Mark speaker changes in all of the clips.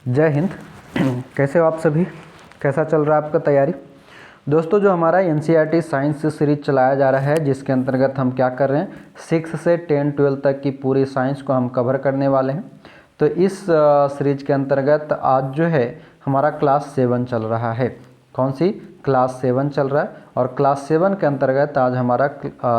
Speaker 1: जय हिंद। कैसे हो आप सभी? कैसा चल रहा है आपका तैयारी? दोस्तों, जो हमारा एनसीईआरटी साइंस सीरीज चलाया जा रहा है, जिसके अंतर्गत हम क्या कर रहे हैं, 6 से 10-12 तक की पूरी साइंस को हम कवर करने वाले हैं। तो इस सीरीज के अंतर्गत आज जो है हमारा क्लास 7 चल रहा है। कौन सी? क्लास 7 चल रहा है। और क्लास 7 के अंतर्गत आज हमारा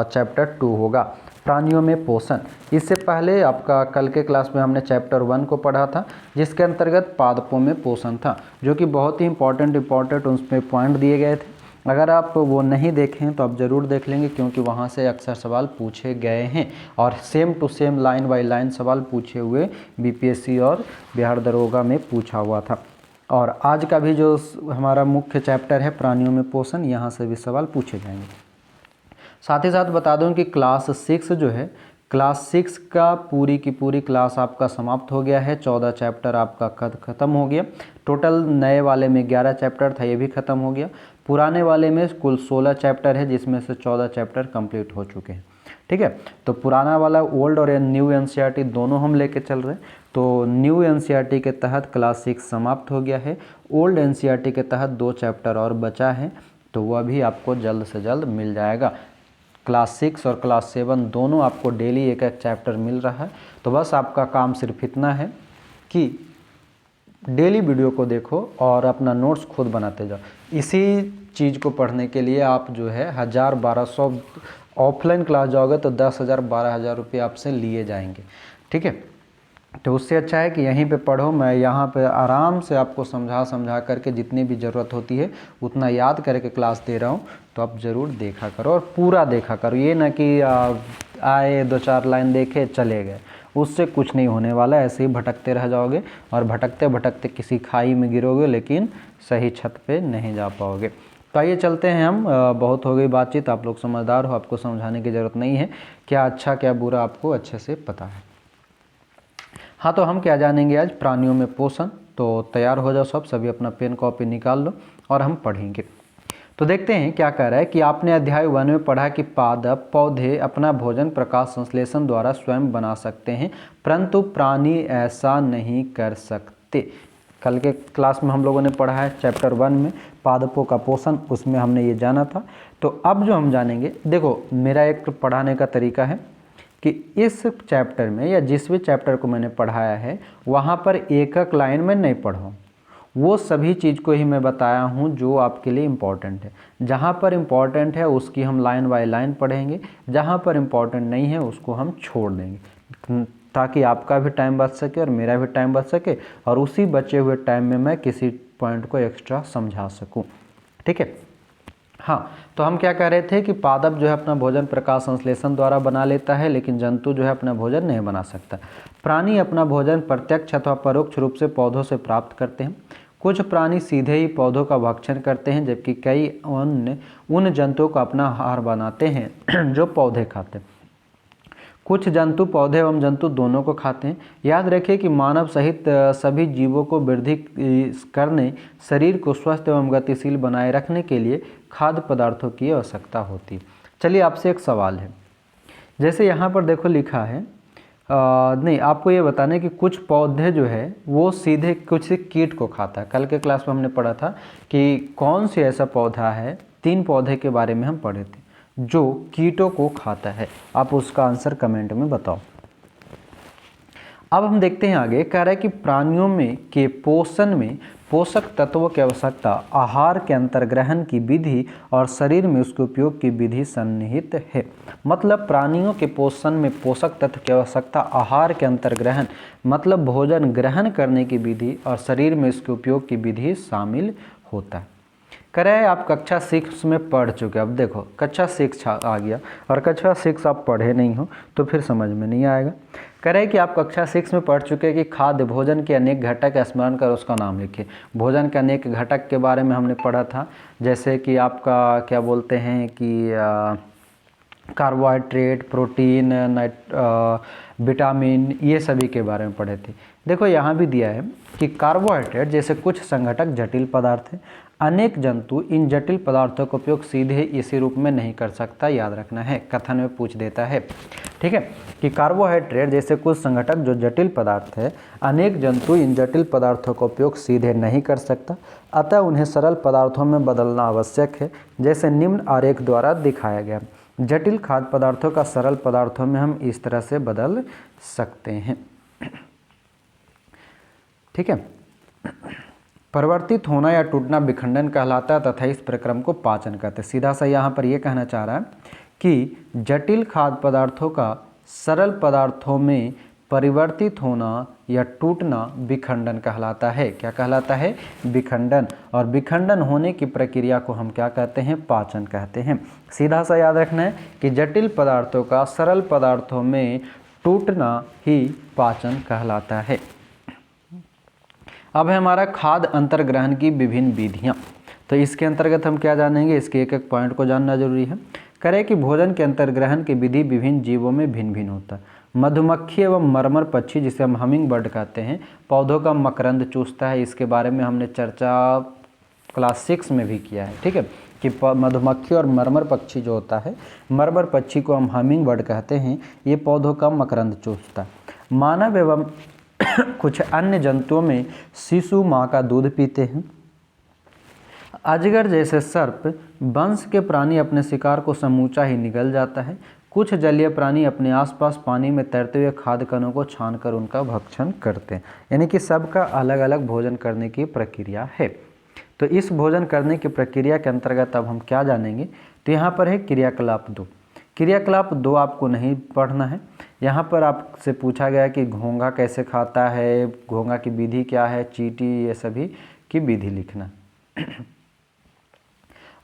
Speaker 1: चैप्टर 2 होगा, प्राणियों में पोषण। इससे पहले आपका कल के क्लास में हमने चैप्टर 1 को पढ़ा था, जिसके अंतर्गत पादपों में पोषण था, जो कि बहुत ही इंपॉर्टेंट उसमें पॉइंट दिए गए थे। अगर आप वो नहीं देखें तो आप ज़रूर देख लेंगे, क्योंकि वहाँ से अक्सर सवाल पूछे गए हैं और same to same line by line सवाल पूछे हुए बीपीएससी और बिहार दरोगा में पूछा हुआ था। और आज का भी जो हमारा मुख्य चैप्टर है प्राणियों में पोषण, यहाँ से भी सवाल पूछे जाएंगे। साथ ही साथ बता दूं कि क्लास 6 जो है, क्लास 6 का पूरी की पूरी क्लास आपका समाप्त हो गया है। 14 चैप्टर आपका ख़त्म हो गया। टोटल नए वाले में 11 चैप्टर था, ये भी ख़त्म हो गया। पुराने वाले में कुल 16 चैप्टर है, जिसमें से 14 चैप्टर कंप्लीट हो चुके हैं। ठीक है, तो पुराना वाला ओल्ड और न्यू एनसीईआरटी दोनों हम लेके चल रहे हैं। तो न्यू एनसीईआरटी के तहत क्लास 6 समाप्त हो गया है। ओल्ड एनसीईआरटी के तहत 2 चैप्टर और बचा है, तो वह भी आपको जल्द से जल्द मिल जाएगा। क्लास 6 और क्लास 7 दोनों आपको डेली एक एक चैप्टर मिल रहा है। तो बस आपका काम सिर्फ इतना है कि डेली वीडियो को देखो और अपना नोट्स खुद बनाते जाओ। इसी चीज़ को पढ़ने के लिए आप जो है 1000-1200 ऑफलाइन क्लास जाओगे तो 10,000-12,000 रुपये आपसे लिए जाएंगे। ठीक है, तो उससे अच्छा है कि यहीं पे पढ़ो। मैं यहाँ पे आराम से आपको समझा करके जितनी भी ज़रूरत होती है उतना याद करके क्लास दे रहा हूँ। तो आप ज़रूर देखा करो और पूरा देखा करो। ये ना कि आए 2-4 लाइन देखे चले गए, उससे कुछ नहीं होने वाला। ऐसे ही भटकते रह जाओगे और भटकते भटकते किसी खाई में गिरोगे, लेकिन सही छत पे नहीं जा पाओगे। तो आइए चलते हैं हम। बहुत हो गई बातचीत, आप लोग समझदार हो, आपको समझाने की ज़रूरत नहीं है। क्या अच्छा क्या बुरा आपको अच्छे से पता है। हाँ, तो हम क्या जानेंगे आज? प्राणियों में पोषण। तो तैयार हो जाओ सभी अपना पेन कॉपी निकाल लो और हम पढ़ेंगे। तो देखते हैं क्या कह रहा है कि आपने अध्याय 1 में पढ़ा कि पादप पौधे अपना भोजन प्रकाश संश्लेषण द्वारा स्वयं बना सकते हैं, परंतु प्राणी ऐसा नहीं कर सकते। कल के क्लास में हम लोगों ने पढ़ा है चैप्टर 1 में पादपों का पोषण, उसमें हमने ये जाना था। तो अब जो हम जानेंगे, देखो मेरा एक पढ़ाने का तरीका है कि इस चैप्टर में या जिस भी चैप्टर को मैंने पढ़ाया है वहाँ पर एक एक लाइन में नहीं पढ़ाऊँ, वो सभी चीज़ को ही मैं बताया हूँ जो आपके लिए इम्पॉर्टेंट है। जहाँ पर इम्पॉर्टेंट है उसकी हम लाइन बाय लाइन पढ़ेंगे, जहाँ पर इम्पॉर्टेंट नहीं है उसको हम छोड़ देंगे, ताकि आपका भी टाइम बच सके और मेरा भी टाइम बच सके, और उसी बचे हुए टाइम में मैं किसी पॉइंट को एक्स्ट्रा समझा सकूँ। ठीक है, हाँ। तो हम क्या कह रहे थे कि पादप जो है अपना भोजन प्रकाश संश्लेषण द्वारा बना लेता है, लेकिन जंतु जो है अपना भोजन नहीं बना सकता। प्राणी अपना भोजन प्रत्यक्ष अथवा परोक्ष रूप से पौधों से प्राप्त करते हैं। कुछ प्राणी सीधे ही पौधों का भक्षण करते हैं, जबकि कई उन जंतुओं का अपना आहार बनाते हैं जो पौधे खाते हैं। कुछ जंतु पौधे एवं जंतु दोनों को खाते हैं। याद रखिए कि मानव सहित सभी जीवों को वृद्धि करने, शरीर को स्वस्थ एवं गतिशील बनाए रखने के लिए खाद्य पदार्थों की आवश्यकता होती है। चलिए आपसे एक सवाल है, जैसे यहाँ पर देखो लिखा है, नहीं आपको ये बताना है कि कुछ पौधे जो है वो सीधे कुछ कीट को खाता है। कल के क्लास में हमने पढ़ा था कि कौन सी ऐसा पौधा है, 3 पौधे के बारे में हम पढ़े थे जो कीटों को खाता है। आप उसका आंसर कमेंट में बताओ। अब हम देखते हैं आगे, कह रहा है कि प्राणियों में के पोषण में पोषक तत्वों की आवश्यकता आहार के अंतर्ग्रहण की विधि और शरीर में उसके उपयोग की विधि सन्निहित है। मतलब प्राणियों के पोषण में पोषक तत्व की आवश्यकता आहार के अंतर्ग्रहण मतलब भोजन ग्रहण करने की विधि और शरीर में इसके उपयोग की विधि शामिल होता है। कह रहे हैं आप कक्षा 6 में पढ़ चुके। अब देखो कक्षा 6 आ गया और कक्षा 6 आप पढ़े नहीं हो तो फिर समझ में नहीं आएगा। कह रहे हैं कि आप कक्षा 6 में पढ़ चुके हैं कि खाद्य भोजन के अनेक घटक स्मरण कर उसका नाम लिखिए। भोजन के अनेक घटक के बारे में हमने पढ़ा था, जैसे कि आपका क्या बोलते हैं कि कार्बोहाइड्रेट, प्रोटीन, विटामिन, ये सभी के बारे में पढ़े थे। देखो यहाँ भी दिया है कि कार्बोहाइड्रेट जैसे कुछ संघटक जटिल पदार्थ हैं, अनेक जंतु इन जटिल पदार्थों का उपयोग सीधे इसी रूप में नहीं कर सकता, याद रखना है, कथन में पूछ देता है। ठीक है, कि कार्बोहाइड्रेट जैसे कुछ संघटक जो जटिल पदार्थ है, अनेक जंतु इन जटिल पदार्थों का उपयोग सीधे नहीं कर सकता, अतः उन्हें सरल पदार्थों में बदलना आवश्यक है, जैसे निम्न आरेख द्वारा दिखाया गया। जटिल खाद्य पदार्थों का सरल पदार्थों में हम इस तरह से बदल सकते हैं। ठीक है, परिवर्तित होना या टूटना विखंडन कहलाता है तथा इस प्रक्रम को पाचन कहते हैं। सीधा सा यहाँ पर यह कहना चाह रहा है कि जटिल खाद्य पदार्थों का सरल पदार्थों में परिवर्तित होना या टूटना विखंडन कहलाता है। क्या कहलाता है? विखंडन। और विखंडन होने की प्रक्रिया को हम क्या कहते हैं? पाचन कहते हैं। सीधा सा याद रखना है कि जटिल पदार्थों का सरल पदार्थों में टूटना ही पाचन कहलाता है। अब है हमारा खाद्य अंतर्ग्रहण की विभिन्न विधियाँ। तो इसके अंतर्गत हम क्या जानेंगे? इसके एक एक पॉइंट को जानना जरूरी है। करें कि भोजन के अंतर्ग्रहण की विधि विभिन्न जीवों में भिन्न भिन्न होता है। मधुमक्खी एवं मरमर पक्षी, जिसे हम हमिंग बर्ड कहते हैं, पौधों का मकरंद चूसता है। इसके बारे में हमने चर्चा क्लास 6 में भी किया है। ठीक है, कि मधुमक्खी और मरमर पक्षी जो होता है, मरमर पक्षी को हम हमिंग बर्ड कहते हैं, ये पौधों का मकरंद चूसता है। मानव एवं कुछ अन्य जंतुओं में शिशु माँ का दूध पीते हैं। अजगर जैसे सर्प वंश के प्राणी अपने शिकार को समूचा ही निगल जाता है। कुछ जलीय प्राणी अपने आसपास पानी में तैरते हुए खाद्य कणों को छानकर उनका भक्षण करते हैं। यानी कि सबका अलग अलग भोजन करने की प्रक्रिया है। तो इस भोजन करने की प्रक्रिया के अंतर्गत अब हम क्या जानेंगे? तो यहाँ पर है क्रियाकलाप 2। क्रियाकलाप 2 आपको नहीं पढ़ना है। यहाँ पर आपसे पूछा गया कि घोंघा कैसे खाता है, घोंघा की विधि क्या है, चींटी, ये सभी की विधि लिखना।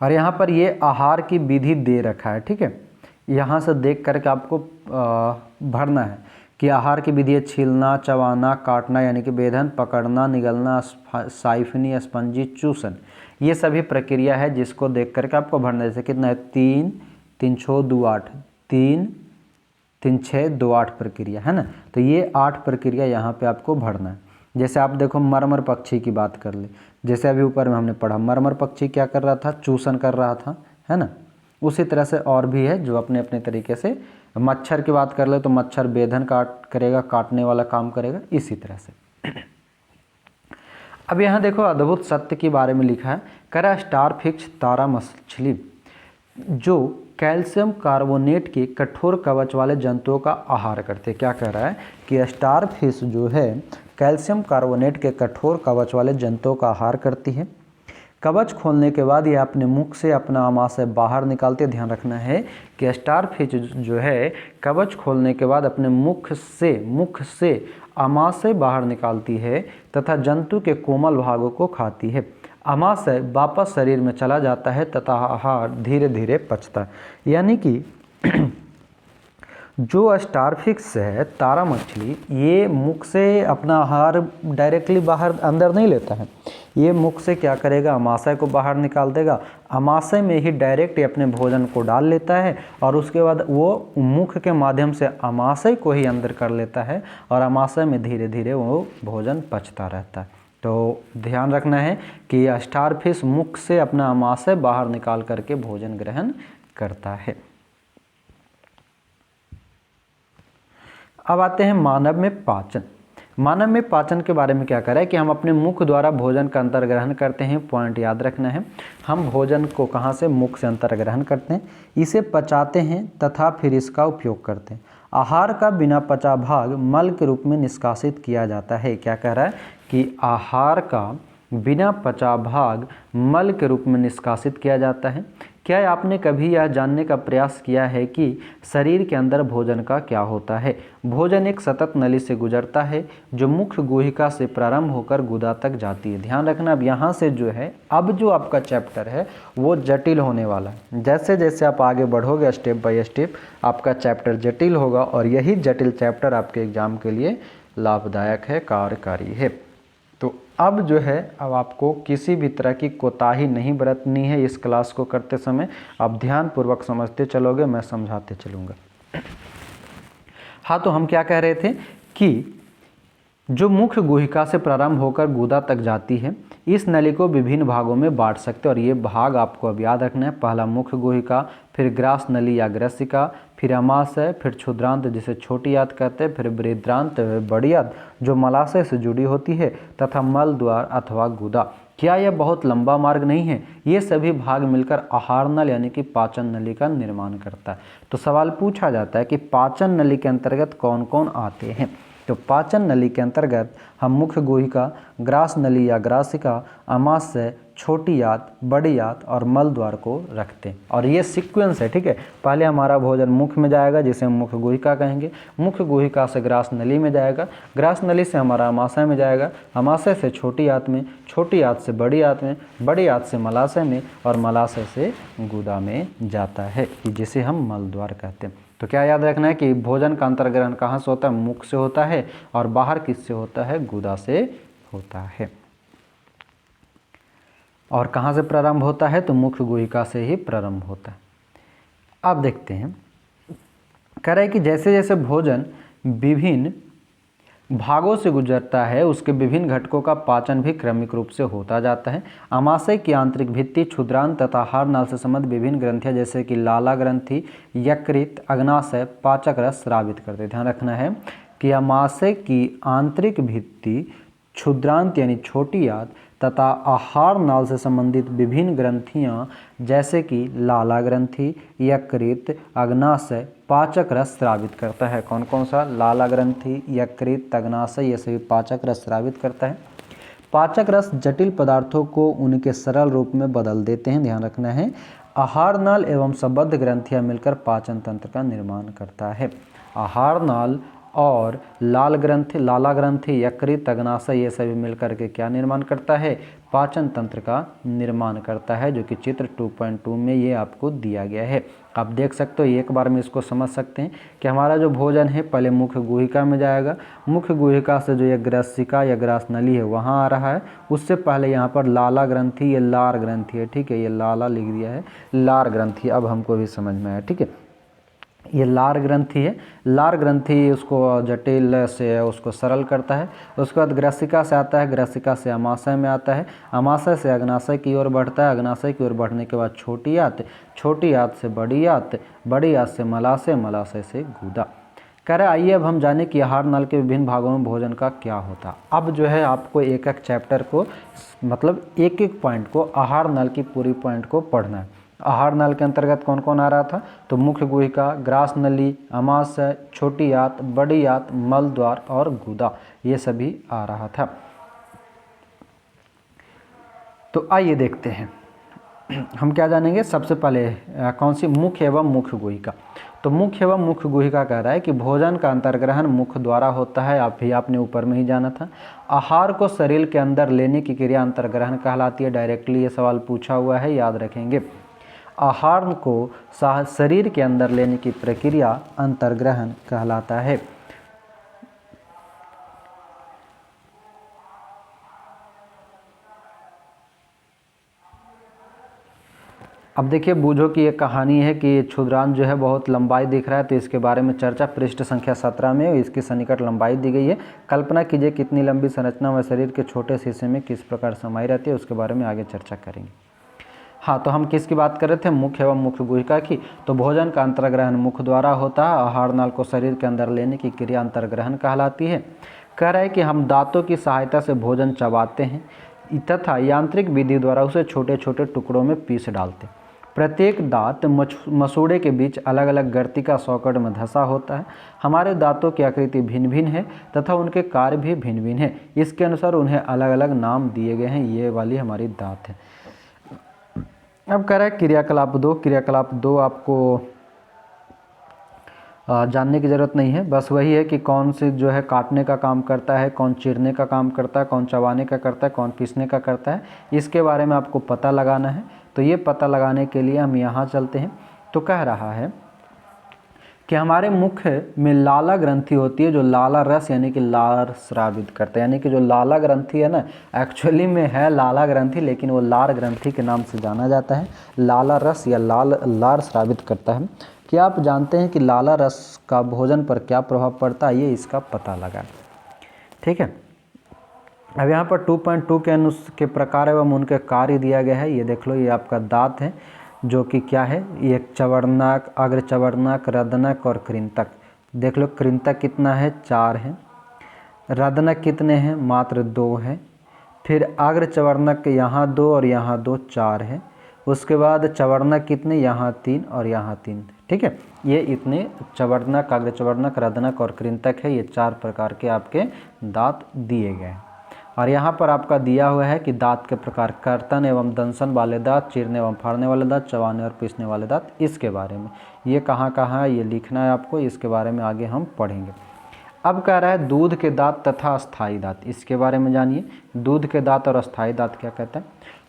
Speaker 1: और यहाँ पर ये आहार की विधि दे रखा है। ठीक है, यहाँ से देख करके आपको भरना है कि आहार की विधि है छीलना, चबाना, काटना यानी कि वेधन, पकड़ना, निगलना, साइफनी, स्पंजी, चूसन। ये सभी प्रक्रिया है जिसको देख करके आपको भरना है। जैसे कितना है? 3 3 6 2 8, 3 3 6 2 8 प्रक्रिया है ना। तो ये 8 प्रक्रिया यहाँ पे आपको भरना है। जैसे आप देखो मरमर पक्षी की बात कर ले, जैसे अभी ऊपर में हमने पढ़ा, मरमर पक्षी क्या कर रहा था? चूसन कर रहा था, है ना। उसी तरह से और भी है जो अपने अपने तरीके से। मच्छर की बात कर ले तो मच्छर वेधन करेगा, काटने वाला काम करेगा, इसी तरह से। अब यहाँ देखो अद्भुत सत्य के बारे में लिखा है। करा स्टारफिश तारा मछली जो कैल्शियम कार्बोनेट के कठोर कवच वाले जंतुओं का आहार करते हैं। क्या कह रहा है कि स्टारफिश जो है कैल्शियम कार्बोनेट के कठोर कवच वाले जंतुओं का आहार करती है। कवच खोलने के बाद ये अपने मुख से अपना आमाशय बाहर निकालते। ध्यान रखना है कि स्टारफिश जो है कवच खोलने के बाद अपने मुख से आमाशय बाहर निकालती है तथा जंतु के कोमल भागों को खाती है। आमाशय वापस शरीर में चला जाता है तथा आहार धीरे धीरे पचता है। यानी कि जो स्टारफिश है, तारा मछली, ये मुख से अपना आहार डायरेक्टली बाहर अंदर नहीं लेता है। ये मुख से क्या करेगा? आमाशय को बाहर निकाल देगा। आमाशय में ही डायरेक्ट अपने भोजन को डाल लेता है और उसके बाद वो मुख के माध्यम से आमाशय को ही अंदर कर लेता है और आमाशय में धीरे धीरे वो भोजन पचता रहता है। तो ध्यान रखना है कि स्टारफिश मुख से अपना आमाशय बाहर निकाल करके भोजन ग्रहण करता है। अब आते हैं मानव में पाचन। मानव में पाचन के बारे में क्या करें कि हम अपने मुख द्वारा भोजन का अंतर्ग्रहण करते हैं। पॉइंट याद रखना है, हम भोजन को कहाँ से? मुख से अंतर्ग्रहण करते हैं, इसे पचाते हैं तथा फिर इसका उपयोग करते हैं। आहार का बिना पचा भाग मल के रूप में निष्कासित किया जाता है। क्या कह रहा है कि आहार का बिना पचा भाग मल के रूप में निष्कासित किया जाता है। क्या आपने कभी यह जानने का प्रयास किया है कि शरीर के अंदर भोजन का क्या होता है? भोजन एक सतत नली से गुजरता है जो मुख्य गुहिका से प्रारंभ होकर गुदा तक जाती है। ध्यान रखना, अब यहाँ से जो है, अब जो आपका चैप्टर है वो जटिल होने वाला है। जैसे जैसे आप आगे बढ़ोगे स्टेप बाय स्टेप आपका चैप्टर जटिल होगा और यही जटिल चैप्टर आपके एग्जाम के लिए लाभदायक है, कार्यकारी है। तो अब जो है अब आपको किसी भी तरह की कोताही नहीं बरतनी है इस क्लास को करते समय। आप ध्यानपूर्वक समझते चलोगे, मैं समझाते चलूँगा। हाँ, तो हम क्या कह रहे थे कि जो मुख्य गुहिका से प्रारंभ होकर गुदा तक जाती है, इस नली को विभिन्न भागों में बांट सकते हैं और ये भाग आपको अब याद रखना है। पहला मुख्य गुहिका, फिर ग्रास नली या ग्रसिका, फिर अमाशय, फिर क्षुद्रांत जिसे छोटी आंत कहते हैं, फिर बृहद्रांत बड़ी आंत जो मलाशय से जुड़ी होती है, तथा मल द्वार अथवा गुदा। क्या यह बहुत लंबा मार्ग नहीं है? ये सभी भाग मिलकर आहार नल यानी कि पाचन नली का निर्माण करता है। तो सवाल पूछा जाता है कि पाचन नली के अंतर्गत कौन कौन आते हैं। तो पाचन नली के अंतर्गत हम मुख्य गुहिका, ग्रास नली या ग्रासिका, अमाशय, छोटी आंत, बड़ी आंत और मल द्वार को रखते हैं। और ये सीक्वेंस है, ठीक है। पहले हमारा भोजन मुख्य में जाएगा जिसे हम मुख्य गुहिका कहेंगे, मुख्य गुहिका से ग्रास नली में जाएगा, ग्रास नली से हमारा अमाशय में जाएगा, अमाशय से छोटी आंत में, छोटी आंत से बड़ी आंत में, बड़ी आंत से मलाशय में और मलाशय से गुदा में जाता है, जिसे हम मल द्वार कहते हैं। तो क्या याद रखना है कि भोजन का अंतर्ग्रहण कहाँ से होता है? मुख से होता है। और बाहर किससे होता है? गुदा से होता है। और कहाँ से प्रारंभ होता है? तो मुख्य गुहिका से ही प्रारंभ होता है। अब देखते हैं, कह रहे हैं कि जैसे जैसे भोजन विभिन्न भागों से गुजरता है, उसके विभिन्न घटकों का पाचन भी क्रमिक रूप से होता जाता है। अमाशय की आंतरिक भित्ति, क्षुद्रांत तथा आहार नाल से संबंधित विभिन्न ग्रंथियां जैसे कि लाला ग्रंथि, यकृत, अग्नाशय, पाचक रस स्रावित करते हैं। ध्यान रखना है कि अमाशय की आंतरिक भित्ति, क्षुद्रांत यानी छोटी आंत तथा आहार नाल से संबंधित विभिन्न ग्रंथियां जैसे कि लाला ग्रंथि, यकृत, अग्नाशय, पाचक रस स्रावित करता है। कौन कौन सा? लाला ग्रंथि, यकृत, अग्नाशय, ये सभी पाचक रस स्रावित करता है। पाचक रस जटिल पदार्थों को उनके सरल रूप में बदल देते हैं। ध्यान रखना है। आहार नाल एवं संबद्ध ग्रंथियां मिलकर पाचन तंत्र का निर्माण करता है। आहार नाल और लाला ग्रंथि, यकृत, अग्नाशय ये सभी मिलकर के क्या निर्माण करता है? पाचन तंत्र का निर्माण करता है, जो कि चित्र 2.2 में ये आपको दिया गया है। आप देख सकते हो, एक बार में इसको समझ सकते हैं कि हमारा जो भोजन है पहले मुख्य गुहिका में जाएगा, मुख्य गुहिका से जो ये ग्रसिका या ग्रास नली है वहाँ आ रहा है। उससे पहले यहाँ पर लाला ग्रंथि, ये लार ग्रंथि है, ठीक है, ये लाला लिख दिया है, लार ग्रंथि, अब हमको भी समझ में आया, ठीक है। ये लार ग्रंथि है, लार ग्रंथि उसको जटिल से उसको सरल करता है। उसके बाद ग्रसिका से आता है, ग्रसिका से अमाशय में आता है, अमाशय से अग्नाशय की ओर बढ़ता है, अग्नाशय की ओर बढ़ने के बाद छोटी आंत, छोटी आंत से बड़ी आंत, बड़ी आंत से मलाशय, मलाशय से गुदा। कह रहे आइए अब हम जाने कि आहार नल के विभिन्न भागों में भोजन का क्या होता। अब जो है आपको एक एक चैप्टर को, मतलब एक एक पॉइंट को, आहार नल की पूरी पॉइंट को पढ़ना है। आहार नल के अंतर्गत कौन कौन आ रहा था? तो मुख्य गुहिका, ग्रास नली, अमाशय, छोटी आंत, बड़ी आंत, मल द्वार और गुदा, ये सभी आ रहा था। तो आइए देखते हैं हम क्या जानेंगे। सबसे पहले कौन सी? मुख्य एवं मुख्य गुहिका। तो मुख्य एवं मुख्य गुहिका कह रहा है कि भोजन का अंतर्ग्रहण मुख द्वारा होता है। आपने ऊपर में ही जाना था। आहार को शरीर के अंदर लेने की क्रिया अंतर्ग्रहण कहलाती है। डायरेक्टली ये सवाल पूछा हुआ है, याद रखेंगे। आहार को शरीर के अंदर लेने की प्रक्रिया अंतर्ग्रहण कहलाता है। अब देखिए, बूझो कि एक कहानी है कि क्षुद्रांत जो है बहुत लंबाई दिख रहा है, तो इसके बारे में चर्चा पृष्ठ संख्या 17 में, इसकी सन्निकट लंबाई दी गई है। कल्पना कीजिए कितनी लंबी संरचना व शरीर के छोटे से हिस्से में किस प्रकार समाई रहती है, उसके बारे में आगे चर्चा करेंगे। हाँ, तो हम किसकी बात कर रहे थे? मुख्य एवं मुख्य गुहिका की। तो भोजन का अंतर्ग्रहण मुख द्वारा होता है। आहार नाल को शरीर के अंदर लेने की क्रिया अंतर्ग्रहण कहलाती है। कह रहा है कि हम दांतों की सहायता से भोजन चबाते हैं तथा यांत्रिक विधि द्वारा उसे छोटे छोटे टुकड़ों में पीस डालते हैं। प्रत्येक दांत मसूड़े के बीच अलग अलग गर्तिका सॉकेट में धंसा होता है। हमारे दांतों की आकृति भिन्न भिन्न है तथा उनके कार्य भी भिन्न भिन्न है। इसके अनुसार उन्हें अलग अलग नाम दिए गए हैं। ये वाली हमारी दांत है। अब कह रहा है क्रियाकलाप 2। क्रियाकलाप 2 आपको जानने की ज़रूरत नहीं है, बस वही है कि कौन से जो है काटने का काम करता है, कौन चीरने का काम करता है, कौन चबाने का करता है, कौन पीसने का करता है, इसके बारे में आपको पता लगाना है। तो ये पता लगाने के लिए हम यहाँ चलते हैं। तो कह रहा है कि हमारे मुख में लाला ग्रंथि होती है जो लाला रस यानी कि लार स्रावित करता है। यानी कि जो लाला ग्रंथि है ना, एक्चुअली में है लाला ग्रंथि, लेकिन वो लार ग्रंथि के नाम से जाना जाता है। लाला रस या लार स्रावित करता है। क्या आप जानते हैं कि लाला रस का भोजन पर क्या प्रभाव पड़ता है? ये इसका पता लगा। ठीक है, अब यहाँ पर 2.2 के प्रकार एवं उनके कार्य दिया गया है। ये देख लो, ये आपका दांत है जो कि क्या है, ये चवर्णक, अग्र चवर्णक, रदनक और कृंतक। देख लो कृंतक कितना है, 4 है। रदनक कितने हैं, मात्र 2 है। फिर अग्र चवर्णक यहाँ 2 और यहाँ 2, 4 है। उसके बाद चवर्णक कितने, यहाँ 3 और यहाँ 3। ठीक है, ये इतने चवर्णक, अग्र चवर्णक, रदनक और कृंतक है। ये 4 प्रकार के आपके दांत दिए गए हैं। और यहाँ पर आपका दिया हुआ है कि दांत के प्रकार, कर्तन एवं दंशन वाले दांत, चीरने एवं फाड़ने वाले दांत, चबाने और पीसने वाले दांत। इसके बारे में ये कहाँ कहाँ है ये लिखना है आपको, इसके बारे में आगे हम पढ़ेंगे। अब कह रहा है दूध के दांत तथा अस्थायी दांत, इसके बारे में जानिए। दूध के दांत और अस्थायी दांत क्या कहते हैं?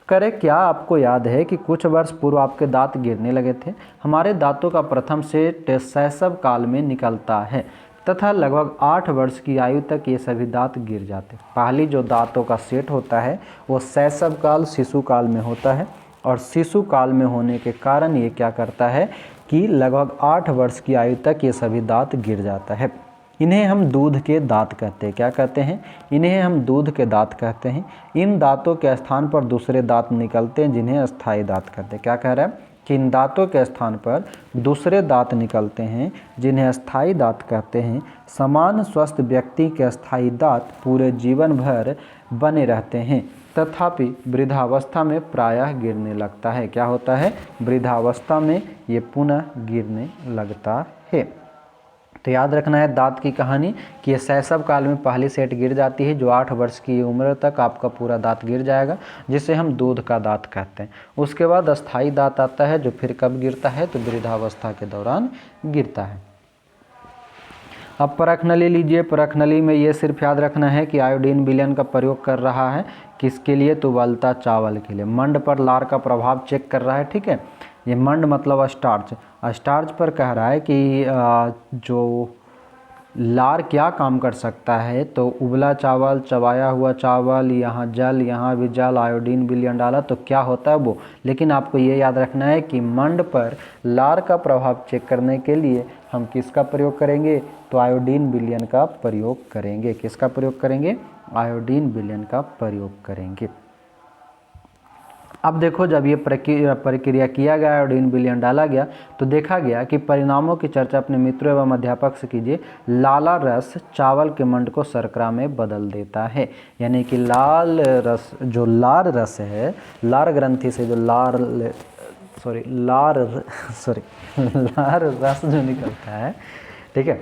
Speaker 1: करे क्या आपको याद है कि कुछ वर्ष पूर्व आपके दांत गिरने लगे थे? हमारे दांतों का प्रथम सेट शैशव काल में निकलता है तथा लगभग 8 वर्ष की आयु तक ये सभी दांत गिर जाते हैं। पहली जो दांतों का सेट होता है वो शैशव काल, शिशु काल में होता है। और शिशु काल में होने के कारण ये क्या करता है कि लगभग 8 वर्ष की आयु तक ये सभी दांत गिर जाता है। इन्हें हम दूध के दांत कहते हैं। क्या कहते हैं? इन्हें हम दूध के दांत कहते हैं। इन दांतों के स्थान पर दूसरे दांत निकलते हैं जिन्हें अस्थायी दांत कहते हैं। क्या कह रहा है कि इन दांतों के स्थान पर दूसरे दांत निकलते हैं जिन्हें अस्थायी दांत कहते हैं। समान स्वस्थ व्यक्ति के अस्थायी दांत पूरे जीवन भर बने रहते हैं, तथापि वृद्धावस्था में प्रायः गिरने लगता है। क्या होता है? वृद्धावस्था में ये पुनः गिरने लगता है। तो याद रखना है दांत की कहानी कि ये शैशव काल में पहली सेट गिर जाती है, जो 8 वर्ष की उम्र तक आपका पूरा दांत गिर जाएगा, जिसे हम दूध का दांत कहते हैं। उसके बाद अस्थायी दांत आता है, जो फिर कब गिरता है? तो वृद्धावस्था के दौरान गिरता है। अब परख नली लीजिए। परख नली में ये सिर्फ याद रखना है कि आयोडीन विलयन का प्रयोग कर रहा है किसके लिए? तो उबलता चावल के लिए। मंड पर लार का प्रभाव चेक कर रहा है। ठीक है, ये मंड मतलब स्टार्च। स्टार्च पर कह रहा है कि जो लार क्या काम कर सकता है? तो उबला चावल, चबाया हुआ चावल, यहाँ जल, यहाँ भी जल, आयोडीन विलयन डाला तो क्या होता है वो। लेकिन आपको ये याद रखना है कि मंड पर लार का प्रभाव चेक करने के लिए हम किसका प्रयोग करेंगे? तो आयोडीन विलयन का प्रयोग करेंगे। किसका प्रयोग करेंगे? आयोडीन विलयन का प्रयोग करेंगे। अब देखो, जब ये प्रक्रिया किया गया, आयोडीन विलयन डाला गया, तो देखा गया कि परिणामों की चर्चा अपने मित्रों एवं अध्यापक से कीजिए। लाला रस चावल के मंड को शर्करा में बदल देता है। यानी कि लाल रस, जो लार रस है, लार ग्रंथि से जो लार रस जो निकलता है, ठीक है,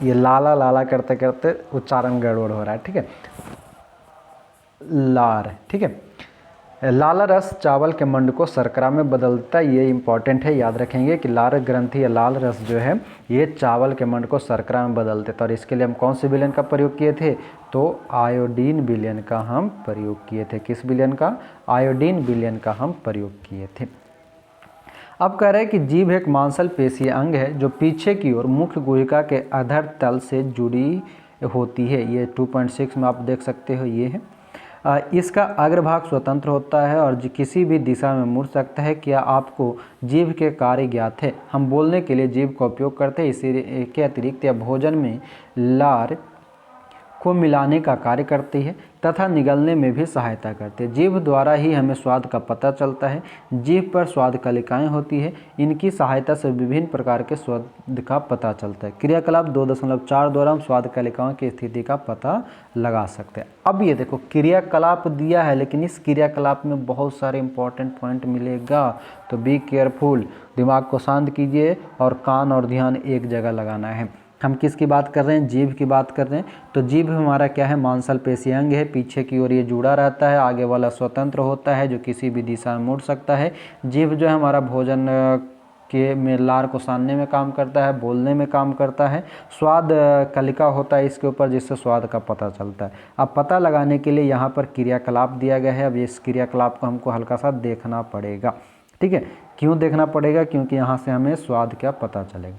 Speaker 1: ये लाला लाला करते करते उच्चारण गड़बड़ हो रहा है। ठीक है, लार, ठीक है, लाला रस चावल के मंड को शर्करा में बदलता है। ये इंपॉर्टेंट है, याद रखेंगे कि लार ग्रंथि या लाल रस जो है ये चावल के मंड को शर्करा में बदलते थे। और इसके लिए हम कौन से विलयन का प्रयोग किए थे? तो आयोडीन विलयन का हम प्रयोग किए थे। किस विलयन का? आयोडीन विलयन का हम प्रयोग किए थे। अब कह रहे हैं कि जीभ एक मांसल पेशीय अंग है जो पीछे की ओर मुख्य गुहिका के अधर तल से जुड़ी होती है। ये 2.6 में आप देख सकते हो, ये है। इसका अग्रभाग स्वतंत्र होता है और किसी भी दिशा में मुड़ सकता है। क्या आपको जीभ के कार्य ज्ञात है? हम बोलने के लिए जीभ का उपयोग करते हैं। इसी के अतिरिक्त यह भोजन में लार को मिलाने का कार्य करती है तथा निगलने में भी सहायता करती है। जीभ द्वारा ही हमें स्वाद का पता चलता है। जीभ पर स्वाद कलिकाएँ होती है, इनकी सहायता से विभिन्न प्रकार के स्वाद का पता चलता है। क्रियाकलाप 2.4 द्वारा हम स्वाद कलिकाओं की स्थिति का पता लगा सकते हैं। अब ये देखो, क्रियाकलाप दिया है, लेकिन इस क्रियाकलाप में बहुत सारे इंपॉर्टेंट पॉइंट मिलेगा, तो बी केयरफुल। दिमाग को शांत कीजिए और कान और ध्यान एक जगह लगाना है। हम किसकी बात कर रहे हैं? जीभ की बात कर रहे हैं। तो जीभ हमारा क्या है? मांसल पेशी अंग है, पीछे की ओर ये जुड़ा रहता है, आगे वाला स्वतंत्र होता है जो किसी भी दिशा में मुड़ सकता है। जीभ जो है हमारा भोजन के में लार को सानने में काम करता है, बोलने में काम करता है। स्वाद कलिका होता है इसके ऊपर, जिससे स्वाद का पता चलता है। अब पता लगाने के लिए यहाँ पर क्रियाकलाप दिया गया है। अब इस क्रियाकलाप को हमको हल्का सा देखना पड़ेगा। ठीक है, क्यों देखना पड़ेगा? क्योंकि यहाँ से हमें स्वाद का पता चलेगा।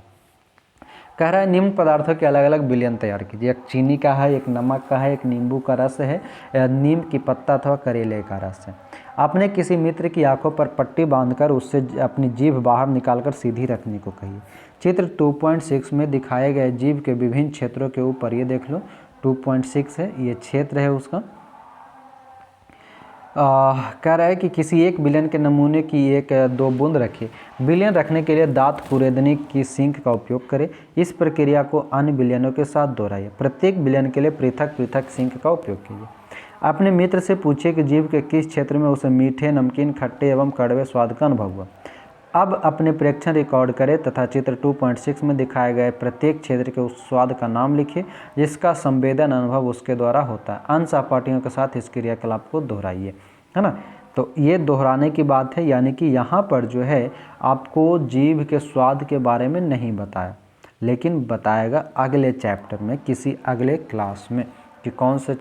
Speaker 1: कह रहा है निम्न पदार्थों के अलग अलग विलयन तैयार कीजिए। एक चीनी का है, एक नमक का है, एक नींबू का रस है, नीम की पत्ता अथवा करेले का रस है। आपने किसी मित्र की आंखों पर पट्टी बांधकर उससे अपनी जीभ बाहर निकालकर सीधी रखने को कहिए। चित्र 2.6 में दिखाए गए जीभ के विभिन्न क्षेत्रों के ऊपर, ये देख लो 2.6 है, ये क्षेत्र है उसका। कह रहा है कि किसी एक विलयन के नमूने की 1-2 बूंद रखिए। विलयन रखने के लिए दांत कुरेदनी की सिंक का उपयोग करें। इस प्रक्रिया को अन्य विलयनों के साथ दोहराइए। प्रत्येक विलयन के लिए पृथक पृथक सिंक का उपयोग कीजिए। अपने मित्र से पूछिए कि जीभ के किस क्षेत्र में उसे मीठे, नमकीन, खट्टे एवं कड़वे स्वाद का अनुभव हुआ। अब अपने प्रेक्षण रिकॉर्ड करें तथा चित्र 2.6 में दिखाए गए प्रत्येक क्षेत्र के उस स्वाद का नाम लिखिए जिसका संवेदन अनुभव उसके द्वारा होता है। अन्य सहपाठियों के साथ इस क्रियाकलाप को दोहराइए, है ना। तो ये दोहराने की बात है, यानी कि यहाँ पर जो है आपको जीभ के स्वाद के बारे में नहीं बताया, लेकिन बताएगा अगले चैप्टर में, किसी अगले क्लास में, कि कौन से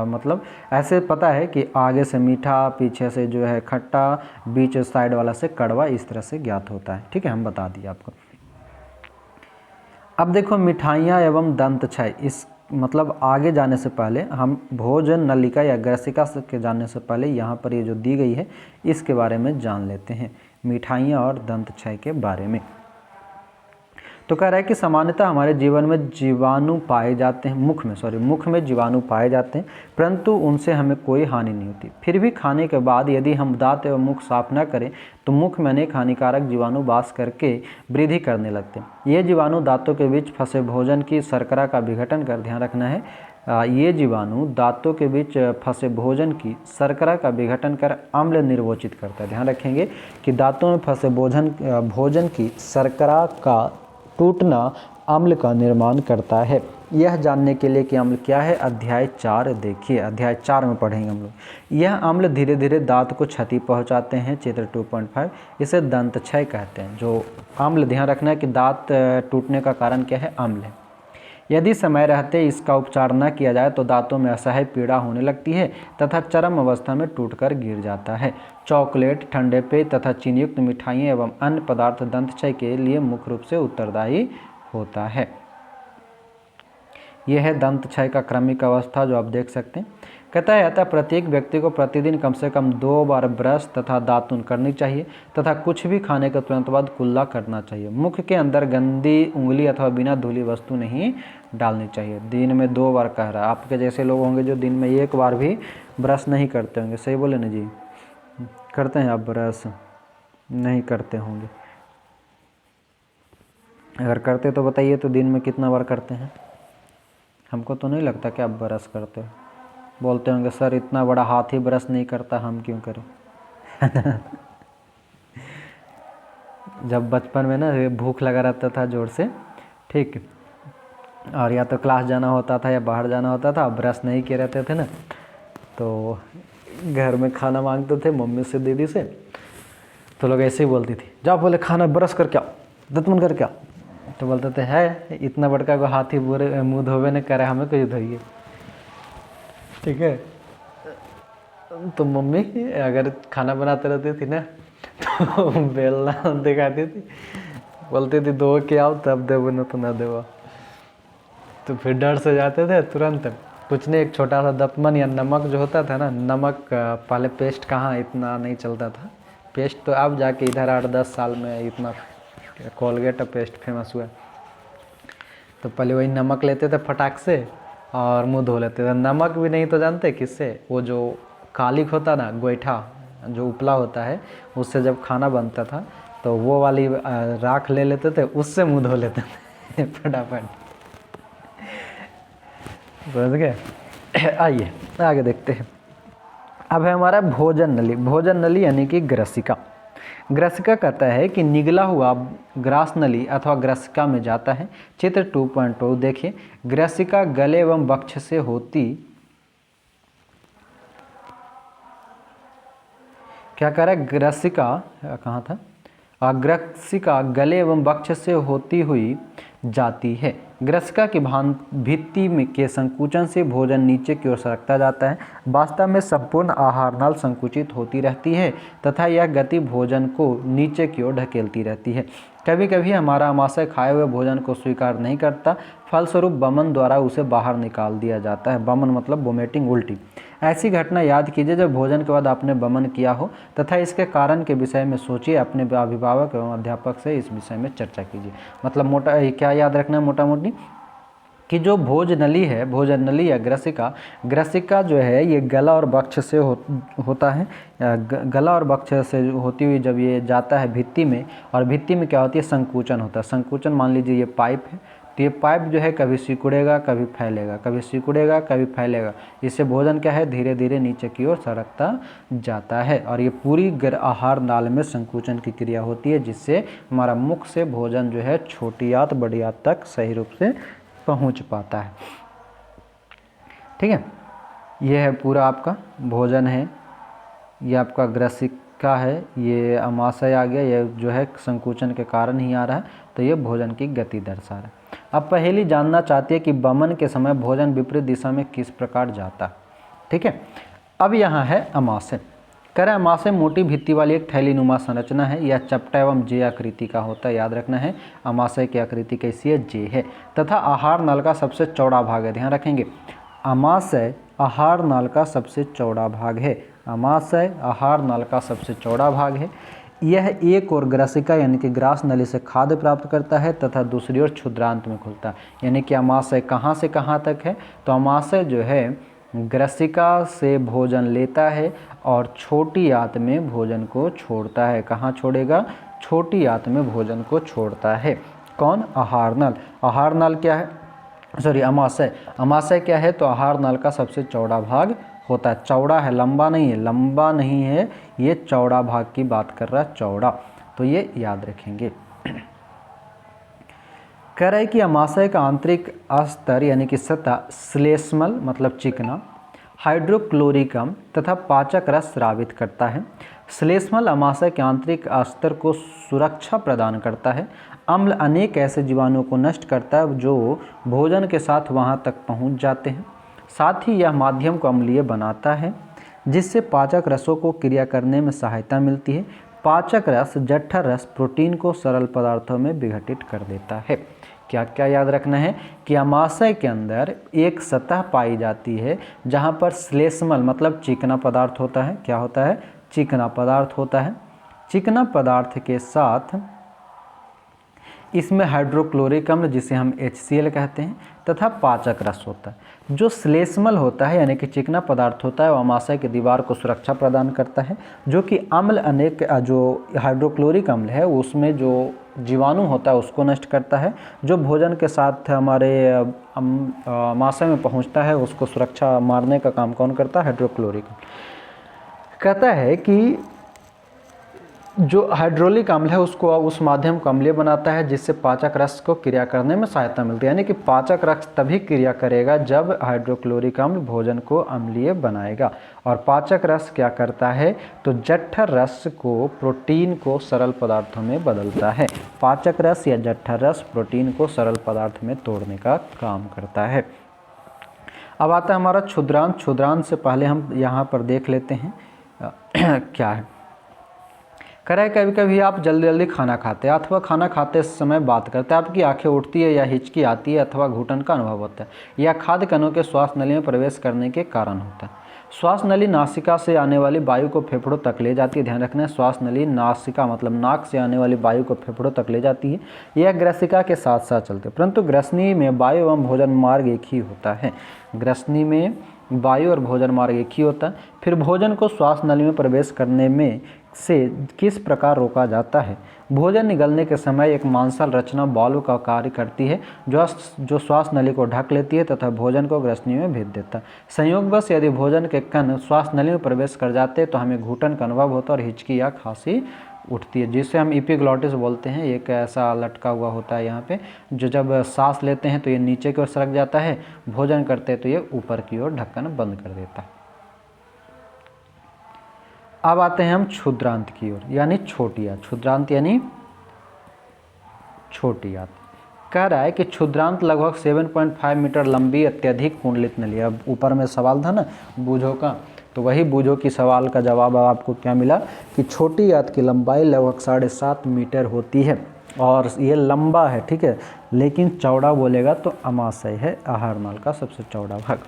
Speaker 1: मतलब ऐसे पता है कि आगे से मीठा, पीछे से जो है खट्टा, बीच साइड वाला से कड़वा, इस तरह से ज्ञात होता है। ठीक है, हम बता दिए आपको। अब देखो मिठाइयाँ एवं दंतछय, इस मतलब आगे जाने से पहले हम भोजन नलिका या ग्रसिका के जानने से पहले यहाँ पर ये जो दी गई है इसके बारे में जान लेते हैं, मिठाइयाँ और दंतछय के बारे में। तो कह रहा है कि सामान्यतः हमारे जीवन में जीवाणु पाए जाते हैं, मुख में जीवाणु पाए जाते हैं, परंतु उनसे हमें कोई हानि नहीं होती। फिर भी खाने के बाद यदि हम दांत एवं मुख साफ न करें तो मुख में अनेक हानिकारक जीवाणु वास करके वृद्धि करने लगते हैं। ये जीवाणु दांतों के बीच फंसे भोजन की शर्करा का विघटन कर, ध्यान रखना है, ये जीवाणु दांतों के बीच फंसे भोजन की शर्करा का विघटन कर अम्ल निर्वोचित करता है। ध्यान रखेंगे कि दांतों में फंसे भोजन की शर्करा का टूटना अम्ल का निर्माण करता है। यह जानने के लिए कि अम्ल क्या है, अध्याय 4 देखिए, अध्याय 4 में पढ़ेंगे हम लोग। यह अम्ल धीरे धीरे दांत को क्षति पहुंचाते हैं, चित्र 2.5, इसे दंतक्षय कहते हैं। जो अम्ल, ध्यान रखना है कि दांत टूटने का कारण क्या है, अम्ल है। यदि समय रहते इसका उपचार न किया जाए तो दांतों में असह्य पीड़ा होने लगती है तथा चरम अवस्था में टूटकर गिर जाता है। चॉकलेट, ठंडे पेय तथा चीनीयुक्त मिठाइयाँ एवं अन्य पदार्थ दंतक्षय के लिए मुख्य रूप से उत्तरदायी होता है। यह है दंतक्षय का क्रमिक अवस्था, जो आप देख सकते हैं। कहता है अतः प्रत्येक व्यक्ति को प्रतिदिन कम से कम 2 बार ब्रश तथा दातुन करनी चाहिए तथा कुछ भी खाने के तुरंत बाद कुल्ला करना चाहिए। मुख के अंदर गंदी उंगली अथवा बिना धुली वस्तु नहीं डालनी चाहिए। दिन में 2 बार कह रहा है। आपके जैसे लोग होंगे जो दिन में 1 बार भी ब्रश नहीं करते होंगे, सही बोले ना जी? करते हैं आप ब्रश? नहीं करते होंगे। अगर करते तो बताइए, तो दिन में कितना बार करते हैं? हमको तो नहीं लगता कि आप ब्रश करते हो। बोलते होंगे सर इतना बड़ा हाथ ही ब्रश नहीं करता, हम क्यों करें? जब बचपन में ना भूख लगा रहता था जोर से, ठीक, और या तो क्लास जाना होता था या बाहर जाना होता था, ब्रश नहीं किए रहते थे ना, तो घर में खाना मांगते थे मम्मी से, दीदी से, तो लोग ऐसे ही बोलती थी, जाओ बोले खाना ब्रश करके आओ, दतमन करके आओ। तो बोलते थे है इतना बड़का को हाथी बुरे मुँह धोबे ने करे, हमें कुछ धोइए। ठीक है, तो मम्मी अगर खाना बनाते रहती थी ना तो बेलना दिखाती थी, बोलती थी धो के आओ तब देवो न तो ना देवो। तो फिर डर से जाते थे तुरंत, कुछ नहीं, एक छोटा सा दतमन या नमक जो होता था ना, नमक, पहले पेस्ट कहाँ इतना नहीं चलता था, पेस्ट तो अब जाके इधर 8-10 साल में इतना कोलगेट पेस्ट फेमस हुआ। तो पहले वही नमक लेते थे फटाक से और मुंह धो लेते थे। नमक भी नहीं तो जानते किससे, वो जो कालिक होता ना, गोईठा जो उपला होता है, उससे जब खाना बनता था तो वो वाली राख ले लेते थे, उससे मुंह धो लेते थे फटाफट। समझ गए? आइए आगे देखते हैं। अब है हमारा भोजन नली। भोजन नली यानी कि ग्रसिका। ग्रसिका कहता है कि निगला हुआ ग्रास नली अथवा ग्रसिका में जाता है। चित्र 2.2 देखिए। ग्रसिका गले एवं वक्ष से होती, क्या कह रहा है, ग्रसिका कहाँ था, ग्रसिका गले एवं वक्ष से होती हुई जाती है। ग्रसिका की भित्ति में के संकुचन से भोजन नीचे की ओर सरकता जाता है। वास्तव में संपूर्ण आहार नाल संकुचित होती रहती है तथा यह गति भोजन को नीचे की ओर ढकेलती रहती है। कभी कभी हमारा आमाशय खाए हुए भोजन को स्वीकार नहीं करता, फलस्वरूप वमन द्वारा उसे बाहर निकाल दिया जाता है। वमन मतलब वोमिटिंग, उल्टी। ऐसी घटना याद कीजिए जब भोजन के बाद आपने वमन किया हो तथा इसके कारण के विषय में सोचिए। अपने अभिभावक एवं अध्यापक से इस विषय में चर्चा कीजिए। मतलब क्या याद रखना है मोटा मोटी कि जो भोजनली है, भोजनली या ग्रसिका जो है ये गला और वक्ष से होता है। गला और वक्ष से होती हुई जब ये जाता है भित्ति में, और भित्ति में क्या होती है, संकुचन होता है। संकुचन मान लीजिए ये पाइप है, तो ये पाइप जो है कभी सिकुड़ेगा कभी फैलेगा, कभी सिकुड़ेगा कभी फैलेगा। इससे भोजन क्या है, धीरे धीरे नीचे की ओर सरकता जाता है। और ये पूरी आहार नाल में संकुचन की क्रिया होती है, जिससे हमारा मुख से भोजन जो है छोटी आंत बड़ी आंत तक सही रूप से पहुंच पाता है। ठीक है, यह है पूरा आपका भोजन है, ये आपका ग्रसिका है, ये आमाशय आ गया, ये जो है संकुचन के कारण ही आ रहा है, तो ये भोजन की गति दर्शा रहा है। अब पहेली जानना चाहती है कि वमन के समय भोजन विपरीत दिशा में किस प्रकार जाता है। ठीक है, अब यहाँ है आमाशय। कह रहे हैं आमाशय मोटी भित्ति वाली एक थैलीनुमा संरचना है। यह चपटा एवं जे आकृति का होता है। याद रखना है आमाशय की आकृति कैसी है, जे है, तथा आहार नल का सबसे चौड़ा भाग है। ध्यान रखेंगे, आमाशय आहार नाल का सबसे चौड़ा भाग है। आमाशय आहार नाल का सबसे चौड़ा भाग है। यह एक और ग्रसिका यानी कि ग्रास नली से खाद्य प्राप्त करता है तथा दूसरी ओर क्षुद्रांत में खुलता है। यानी कि आमाशय कहाँ से कहाँ तक है, तो आमाशय जो है ग्रसिका से भोजन लेता है और छोटी आंत में भोजन को छोड़ता है। कहाँ छोड़ेगा, छोटी आंत में भोजन को छोड़ता है। कौन, आहार नल। आहार नल क्या है, सॉरी आमाशय। आमाशय क्या है, तो आहार नल का सबसे चौड़ा भाग होता है। चौड़ा है, लंबा नहीं है, लंबा नहीं है, ये चौड़ा भाग की बात कर रहा है, चौड़ा। तो ये याद रखेंगे। कह रहा है कि आमाशय का आंतरिक अस्तर यानी कि सतह श्लेष्मल मतलब चिकना, हाइड्रोक्लोरिक अम्ल तथा पाचक रस स्रावित करता है। श्लेष्मल आमाशय के आंतरिक अस्तर को सुरक्षा प्रदान करता है। अम्ल अनेक ऐसे जीवाणुओं को नष्ट करता है जो भोजन के साथ वहां तक पहुंच जाते हैं। साथ ही यह माध्यम को अम्लीय बनाता है, जिससे पाचक रसों को क्रिया करने में सहायता मिलती है। पाचक रस, जठर रस प्रोटीन को सरल पदार्थों में विघटित कर देता है। क्या क्या याद रखना है कि आमाशय के अंदर एक सतह पाई जाती है जहां पर श्लेष्मल मतलब चिकना पदार्थ होता है। क्या होता है, चिकना पदार्थ होता है। चिकना पदार्थ के साथ इसमें हाइड्रोक्लोरिक अम्ल जिसे हम HCl कहते हैं तथा पाचक रस होता है। जो श्लेष्मल होता है यानी कि चिकना पदार्थ होता है वो आमाशय की दीवार को सुरक्षा प्रदान करता है, जो कि अम्ल अनेक जो हाइड्रोक्लोरिक अम्ल है उसमें जो जीवाणु होता है उसको नष्ट करता है। जो भोजन के साथ हमारे आमाशय में पहुंचता है उसको सुरक्षा मारने का काम कौन करता है, हाइड्रोक्लोरिक अम्ल। कहता है कि जो हाइड्रोलिक अम्ल है उसको उस माध्यम को अम्लीय बनाता है, जिससे पाचक रस को क्रिया करने में सहायता मिलती है। यानी कि पाचक रस तभी क्रिया करेगा जब हाइड्रोक्लोरिक अम्ल भोजन को अम्लीय बनाएगा। और पाचक रस क्या करता है, तो जठर रस को, प्रोटीन को सरल पदार्थों में बदलता है। पाचक रस या जठर रस प्रोटीन को सरल पदार्थ में तोड़ने का काम करता है। अब आता है हमारा क्षुद्रांत। क्षुद्रांत से पहले हम यहाँ पर देख लेते हैं क्या है। कह रहा है कभी कभी आप जल्दी जल्दी खाना खाते हैं अथवा खाना खाते समय बात करते हैं, आपकी आंखें उठती है या हिचकी आती है अथवा घुटन का अनुभव होता है। यह खाद्य कणों के श्वास नली में प्रवेश करने के कारण होता है। श्वास नली नासिका से आने वाली वायु को फेफड़ों तक ले जाती है। ध्यान रखना है, श्वास नली नासिका मतलब नाक से आने वाली वायु को फेफड़ों तक ले जाती है। यह ग्रसिका के साथ साथ चलते हैं, परंतु ग्रसनी में वायु एवं भोजन मार्ग एक ही होता है। ग्रसनी में वायु और भोजन मार्ग एक ही होता है। फिर भोजन को श्वास नली में प्रवेश करने में से किस प्रकार रोका जाता है। भोजन निगलने के समय एक मांसल रचना वाल्व का कार्य करती है जो श्वास नली को ढक लेती है तथा भोजन को ग्रसनी में भेज देता है। संयोगवश यदि भोजन के कण श्वास नली में प्रवेश कर जाते हैं तो हमें घुटन का अनुभव होता है और हिचकी या खांसी उठती है, जिसे हम एपिग्लॉटिस बोलते हैं। एक ऐसा लटका हुआ होता है यहाँ पे, जो जब सांस लेते हैं तो ये नीचे की ओर सरक जाता है, भोजन करते हैं तो ये ऊपर की ओर ढक्कन बंद कर देता है। अब आते हैं हम क्षुद्रांत की ओर, यानी छोटी आंत। क्षुद्रांत यानी छोटी आंत। कह रहा है कि क्षुद्रांत लगभग 7.5 मीटर लंबी अत्यधिक कुंडलित नली। अब ऊपर में सवाल था ना बूझों का, तो वही बूझों की सवाल का जवाब अब आपको क्या मिला कि छोटी आंत की लंबाई लगभग 7.5 मीटर होती है और ये लंबा है, ठीक है, लेकिन चौड़ा बोलेगा तो अमाशय है, आहार नाल का सबसे चौड़ा भाग।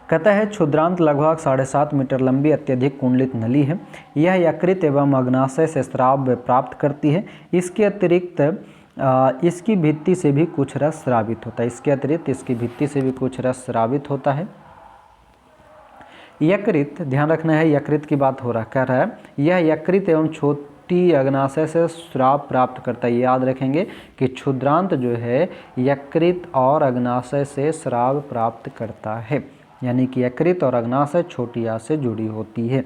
Speaker 1: कहता है क्षुद्रांत लगभग 7.5 मीटर लंबी अत्यधिक कुंडलित नली है। यह यकृत एवं अग्नाशय से स्राव प्राप्त करती है। इसके अतिरिक्त इसकी भित्ति से भी कुछ रस स्रावित होता है। इसके अतिरिक्त इसकी भित्ति से भी कुछ रस स्रावित होता है। यकृत, ध्यान रखना है यकृत की बात हो रहा, कह रहा है यह यकृत एवं छोटी अग्नाशय से स्राव प्राप्त करता है। याद रखेंगे कि क्षुद्रांत जो है यकृत और अग्नाशय से स्राव प्राप्त करता है, यानी कि यकृत और अग्नाशय छोटी आंत से जुड़ी होती है।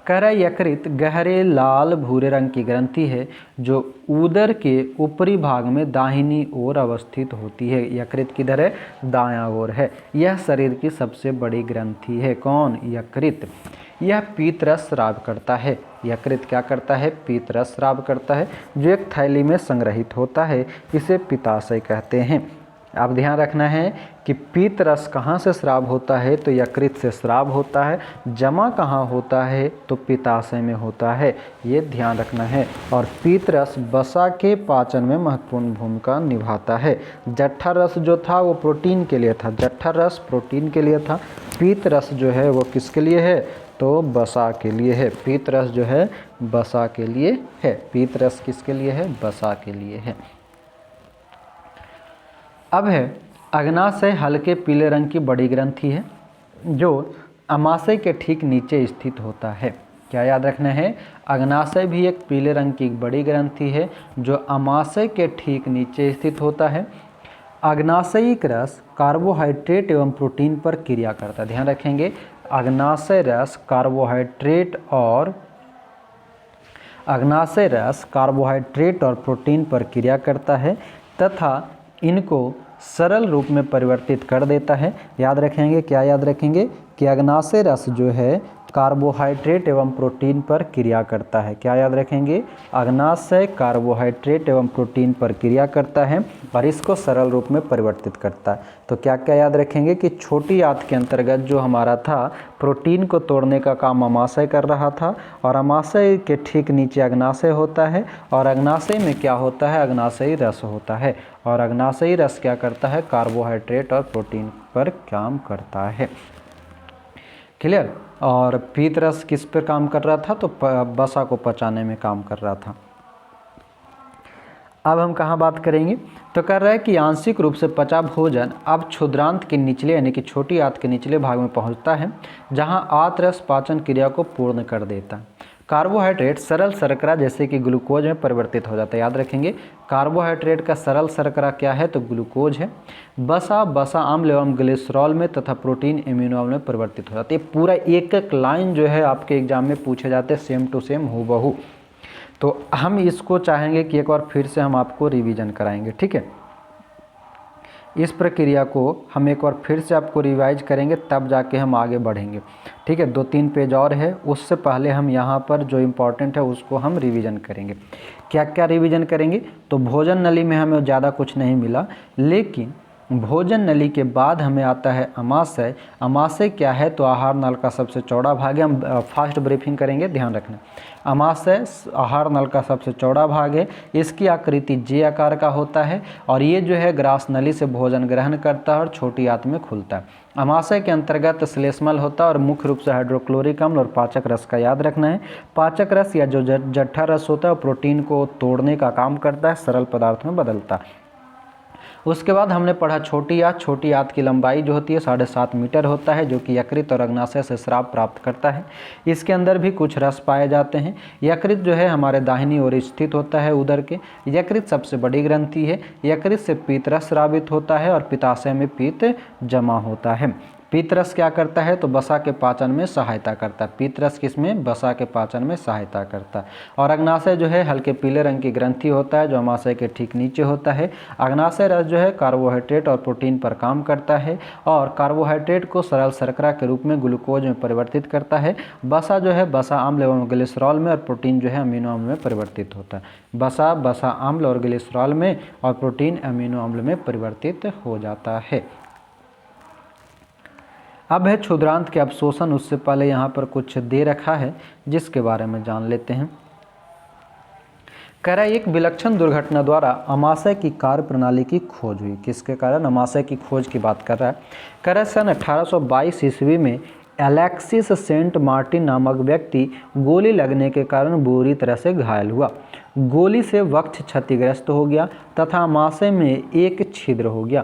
Speaker 1: कह रहा है यकृत गहरे लाल भूरे रंग की ग्रंथि है जो उदर के ऊपरी भाग में दाहिनी ओर अवस्थित होती है। यकृत किधर है? दायां ओर है। यह शरीर की सबसे बड़ी ग्रंथि है। कौन? यकृत। यह पीतरस स्राव करता है। यकृत क्या करता है? पीतरस स्राव करता है, जो एक थैली में संग्रहित होता है। इसे पित्ताशय कहते हैं। अब ध्यान रखना है कि पीतरस कहाँ से स्राव होता है? तो यकृत से स्राव होता है। जमा कहाँ होता है? तो पित्ताशय में होता है। ये ध्यान रखना है। और पीतरस वसा के पाचन में महत्वपूर्ण भूमिका निभाता है। जठर रस जो था वो प्रोटीन के लिए था। जठर रस प्रोटीन के लिए था। पीतरस जो है वो किसके लिए है? तो वसा के लिए है। पीतरस जो है वसा के लिए है। पीतरस किसके लिए है? वसा के लिए है। अब है अग्नाशय हल्के पीले रंग की बड़ी ग्रंथि है जो अमाशय के ठीक नीचे स्थित होता है। क्या याद रखना है? अग्नाशय भी एक पीले रंग की बड़ी ग्रंथि है जो अमाशय के ठीक नीचे स्थित होता है। अग्नाशयिक रस कार्बोहाइड्रेट एवं प्रोटीन पर क्रिया करता है। ध्यान रखेंगे अग्नाशय रस कार्बोहाइड्रेट और प्रोटीन पर क्रिया करता है तथा इनको सरल रूप में परिवर्तित कर देता है। याद रखेंगे, क्या याद रखेंगे कि अग्नाशय रस जो है कार्बोहाइड्रेट एवं प्रोटीन पर क्रिया करता है। क्या याद रखेंगे? अग्नाशय कार्बोहाइड्रेट एवं प्रोटीन पर क्रिया करता है और इसको सरल रूप में परिवर्तित करता है। तो क्या क्या याद रखेंगे कि छोटी आंत के अंतर्गत जो हमारा था प्रोटीन को तोड़ने का काम अमाशय कर रहा था और अमाशय के ठीक नीचे अग्नाशय होता है और अग्नाशय में क्या होता है? अग्नाशयी रस होता है और अग्नाशयी रस क्या करता है? कार्बोहाइड्रेट और प्रोटीन पर काम करता है। क्लियर? और पीतरस किस पर काम कर रहा था? तो वसा को पचाने में काम कर रहा था। अब हम कहाँ बात करेंगे? तो कर रहा है कि आंशिक रूप से पचा भोजन अब क्षुद्रांत के निचले यानी कि छोटी आंत के निचले भाग में पहुँचता है जहाँ आंतरस पाचन क्रिया को पूर्ण कर देता है। कार्बोहाइड्रेट सरल शर्करा जैसे कि ग्लूकोज में परिवर्तित हो जाता है। याद रखेंगे कार्बोहाइड्रेट का सरल शर्करा क्या है? तो ग्लूकोज है। वसा अम्ल एवं ग्लिसरॉल में तथा प्रोटीन एमिनो अम्ल में परिवर्तित हो जाती है। पूरा एक एक लाइन जो है आपके एग्जाम में पूछे जाते हैं सेम टू सेम हूबहू। तो हम इसको चाहेंगे कि एक बार फिर से हम आपको रिवीजन कराएंगे, ठीक है। इस प्रक्रिया को हम एक बार फिर से आपको रिवाइज करेंगे तब जाके हम आगे बढ़ेंगे, ठीक है। 2-3 पेज और है, उससे पहले हम यहाँ पर जो इम्पोर्टेंट है उसको हम रिवीजन करेंगे। क्या क्या रिवीजन करेंगे? तो भोजन नली में हमें ज़्यादा कुछ नहीं मिला, लेकिन भोजन नली के बाद हमें आता है अमाशय। अमाशय क्या है? तो आहार नाल का सबसे चौड़ा भाग है। हम फास्ट ब्रीफिंग करेंगे, ध्यान रखना। अमाशय आहार नल का सबसे चौड़ा भाग है। इसकी आकृति जे आकार का होता है और ये जो है ग्रास नली से भोजन ग्रहण करता है और छोटी आंत में खुलता है। अमाशय के अंतर्गत श्लेष्मल होता है और मुख्य रूप से हाइड्रोक्लोरिक अम्ल और पाचक रस का याद रखना है। पाचक रस या जो जठर रस होता है प्रोटीन को तोड़ने का काम करता है, सरल पदार्थ में बदलता है। उसके बाद हमने पढ़ा छोटी आंत की लंबाई जो होती है 7.5 मीटर होता है, जो कि यकृत और अग्नाशय से स्राव प्राप्त करता है। इसके अंदर भी कुछ रस पाए जाते हैं। यकृत जो है हमारे दाहिनी ओर स्थित होता है उदर के। यकृत सबसे बड़ी ग्रंथि है। यकृत से पीतरस स्रावित होता है और पित्ताशय में पीत जमा होता है। पीतरस क्या करता है, तो वसा के पाचन में सहायता करता है। पीतरस किसमें, वसा के पाचन में सहायता करता है। और अग्नाशय जो है हल्के पीले रंग की ग्रंथि होता है जो अमाशय के ठीक नीचे होता है। अग्नाशय रस जो है कार्बोहाइड्रेट और प्रोटीन पर काम करता है और कार्बोहाइड्रेट को सरल शर्करा के रूप में ग्लूकोज में परिवर्तित करता है। वसा जो है वसा आम्ल एवं ग्लिसरॉल में और प्रोटीन जो है अमीनो अम्ल में परिवर्तित होता है। वसा वसा आम्ल और ग्लिसरॉल में और प्रोटीन अमीनो अम्ल में परिवर्तित हो जाता है। अब है क्षुद्रांत के अवशोषण। उससे पहले यहाँ पर कुछ दे रखा है जिसके बारे में जान लेते हैं। कह रहा है एक विलक्षण दुर्घटना द्वारा अमाशय की कार्य प्रणाली की खोज हुई। किसके कारण, अमाशय की खोज की बात कर रहा है। कह रहा है सन 1822 ईस्वी में एलेक्सिस सेंट मार्टिन नामक व्यक्ति गोली लगने के कारण बुरी तरह से घायल हुआ। गोली से वक्ष क्षतिग्रस्त हो गया तथा अमाशय में एक छिद्र हो गया।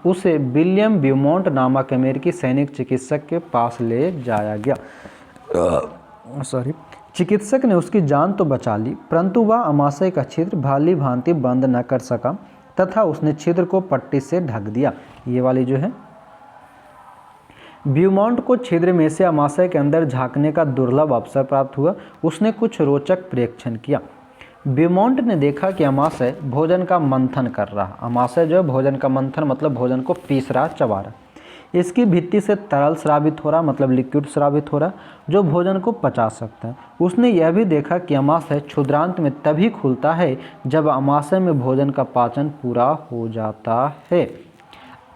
Speaker 1: उसे विलियम ब्यूमॉन्ट नामक अमेरिकी सैनिक चिकित्सक के पास ले जाया गया। चिकित्सक ने उसकी जान तो बचा ली, परंतु वह अमाशय का छिद्र भाली भांति बंद न कर सका तथा उसने छिद्र को पट्टी से ढक दिया। ये वाली जो है, ब्यूमॉन्ट को छिद्र में से अमाशय के अंदर झांकने का दुर्लभ अवसर प्राप्त हुआ। उसने कुछ रोचक प्रेक्षण किया। ब्यूमॉन्ट ने देखा कि अमाशय भोजन का मंथन कर रहा। अमाशय जो है भोजन का मंथन मतलब भोजन को पीस रहा, चबा रहा। इसकी भित्ति से तरल स्रावित हो रहा मतलब लिक्विड स्रावित हो रहा जो भोजन को पचा सकता है। उसने यह भी देखा कि अमाशय क्षुद्रांत में तभी खुलता है जब अमाशय में भोजन का पाचन पूरा हो जाता है।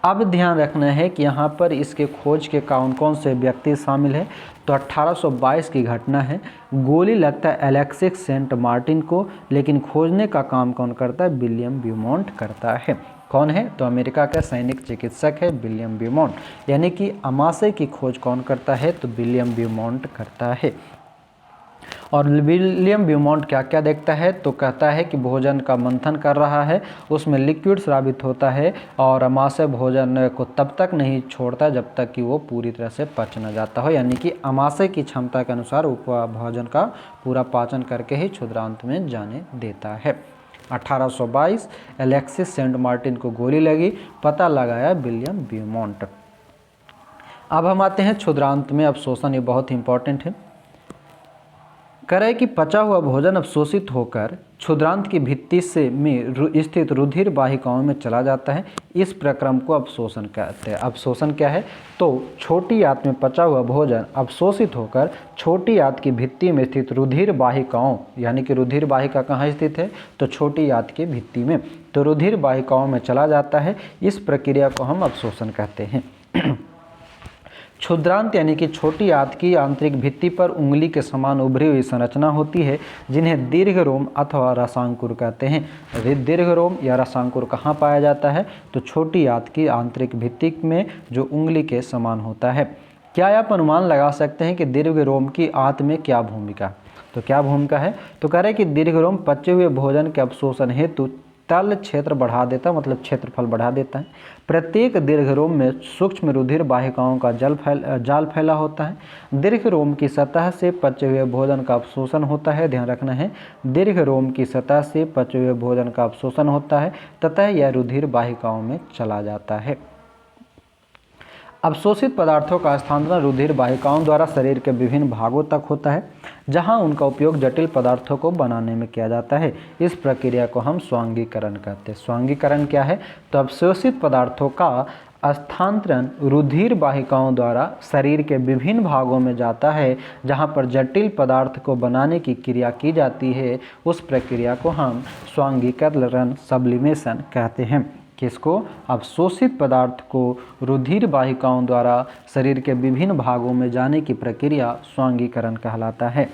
Speaker 1: अब ध्यान रखना है कि यहाँ पर इसके खोज के कौन कौन से व्यक्ति शामिल हैं। तो 1822 की घटना है। गोली लगता है एलेक्सिस सेंट मार्टिन को, लेकिन खोजने का काम कौन करता है, विलियम ब्यूमॉन्ट करता है। कौन है, तो अमेरिका का सैनिक चिकित्सक है विलियम ब्यूमॉन्ट। यानी कि अमाशय की खोज कौन करता है, तो विलियम ब्यूमॉन्ट करता है। और विलियम ब्यूमॉन्ट क्या क्या देखता है, तो कहता है कि भोजन का मंथन कर रहा है, उसमें लिक्विड स्रावित होता है और अमाशय भोजन को तब तक नहीं छोड़ता जब तक कि वो पूरी तरह से पच न जाता हो। यानी कि अमाशय की क्षमता के अनुसार भोजन का पूरा पाचन करके ही क्षुद्रांत में जाने देता है। 1822 एलेक्सिस सेंट मार्टिन को गोली लगी, पता लगाया विलियम ब्यूमॉन्ट। अब हम आते हैं क्षुद्रांत में अवशोषण। ये बहुत ही इंपॉर्टेंट है। कह रहा है कि पचा हुआ भोजन अवशोषित होकर क्षुद्रांत की भित्ति से में स्थित रुधिर वाहिकाओं में चला जाता है। इस प्रक्रम को अवशोषण कहते हैं। अवशोषण क्या है, तो छोटी आंत में पचा हुआ भोजन अवशोषित होकर छोटी आंत की भित्ति में स्थित रुधिर वाहिकाओं, यानी कि रुधिर वाहिका कहाँ स्थित है, तो छोटी आंत की भित्ति में, तो रुधिर वाहिकाओं में चला जाता है। इस प्रक्रिया को हम अवशोषण कहते हैं। क्षुद्रांत यानी कि छोटी आंत की आंतरिक भित्ति पर उंगली के समान उभरी हुई संरचना होती है जिन्हें दीर्घ रोम अथवा रसांकुर कहते हैं। दीर्घ रोम या रसांकुर कहाँ पाया जाता है, तो छोटी आंत की आंतरिक भित्ति में जो उंगली के समान होता है। क्या आप अनुमान लगा सकते हैं कि दीर्घ रोम की आंत में क्या भूमिका, तो क्या भूमिका है, तो कह रहे हैं कि दीर्घ रोम पचे हुए भोजन के अवशोषण हेतु तल क्षेत्र बढ़ा देता, मतलब क्षेत्रफल बढ़ा देता है। प्रत्येक दीर्घ रोम में सूक्ष्म रुधिर वाहिकाओं का जाल फैला होता है। दीर्घ रोम की सतह से पचे हुए भोजन का अवशोषण होता है। ध्यान रखना है, दीर्घ रोम की सतह से पचे हुए भोजन का अवशोषण होता है तथा यह रुधिर वाहिकाओं में चला जाता है। अवशोषित पदार्थों का स्थानांतरण रुधिर वाहिकाओं द्वारा शरीर के विभिन्न भागों तक होता है जहां उनका उपयोग जटिल पदार्थों को बनाने में किया जाता है। इस प्रक्रिया को हम स्वांगीकरण कहते हैं। स्वांगीकरण क्या है, तो अवशोषित पदार्थों का स्थानांतरण रुधिर वाहिकाओं द्वारा शरीर के विभिन्न भागों में जाता है जहां पर जटिल पदार्थ को बनाने की क्रिया की जाती है। उस प्रक्रिया को हम स्वांगीकरण सब्लिमेशन कहते हैं। किसको, अवशोषित पदार्थ को रुधिर वाहिकाओं द्वारा शरीर के विभिन्न भागों में जाने की प्रक्रिया स्वांगीकरण कहलाता है।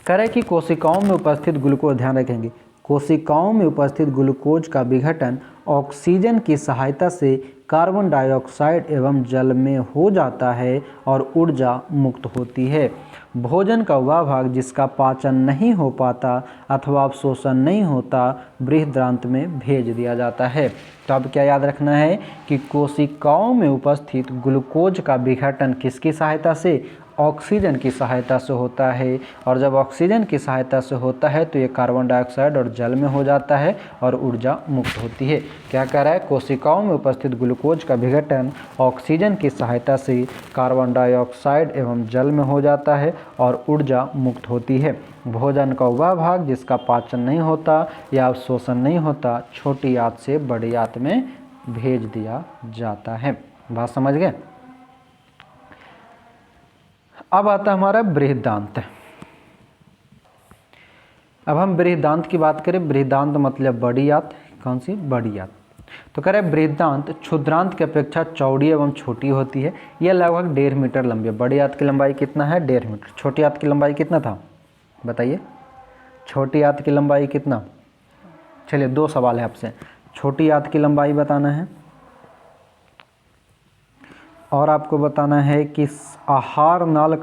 Speaker 1: कह रहे कि कोशिकाओं में उपस्थित ग्लूकोज, ध्यान रखेंगे, कोशिकाओं में उपस्थित ग्लूकोज का विघटन ऑक्सीजन की सहायता से कार्बन डाइऑक्साइड एवं जल में हो जाता है और ऊर्जा मुक्त होती है। भोजन का वह भाग जिसका पाचन नहीं हो पाता अथवा अवशोषण नहीं होता बृहदान्त्र में भेज दिया जाता है। तो अब क्या याद रखना है कि कोशिकाओं में उपस्थित ग्लूकोज का विघटन किसकी सहायता से, ऑक्सीजन की सहायता से होता है, और जब ऑक्सीजन की सहायता से होता है तो ये कार्बन डाइऑक्साइड और जल में हो जाता है और ऊर्जा मुक्त होती है। क्या कह रहा है, कोशिकाओं में उपस्थित ग्लूकोज का विघटन ऑक्सीजन की सहायता से कार्बन डाइऑक्साइड एवं जल में हो जाता है और ऊर्जा मुक्त होती है। भोजन का वह भाग जिसका पाचन नहीं होता या अवशोषण नहीं होता छोटी आंत से बड़ी आंत में भेज दिया जाता है। बात समझ गए। अब आता है हमारा बृहदांत। अब हम बृहदांत की बात करें। बृहदांत मतलब बड़ी आंत। कौन सी? बड़ी आंत। तो कह रहे बृहदांत क्षुद्रांत की अपेक्षा चौड़ी एवं छोटी होती है। यह लगभग 1.5 मीटर लंबी है। बड़ी आंत की लंबाई कितना है? 1.5 मीटर। छोटी आंत की लंबाई कितना था बताइए? छोटी आंत की लंबाई कितना? चलिए 2 सवाल है आपसे। छोटी आंत की लंबाई बताना है और आपको बताना है कि आहार नाल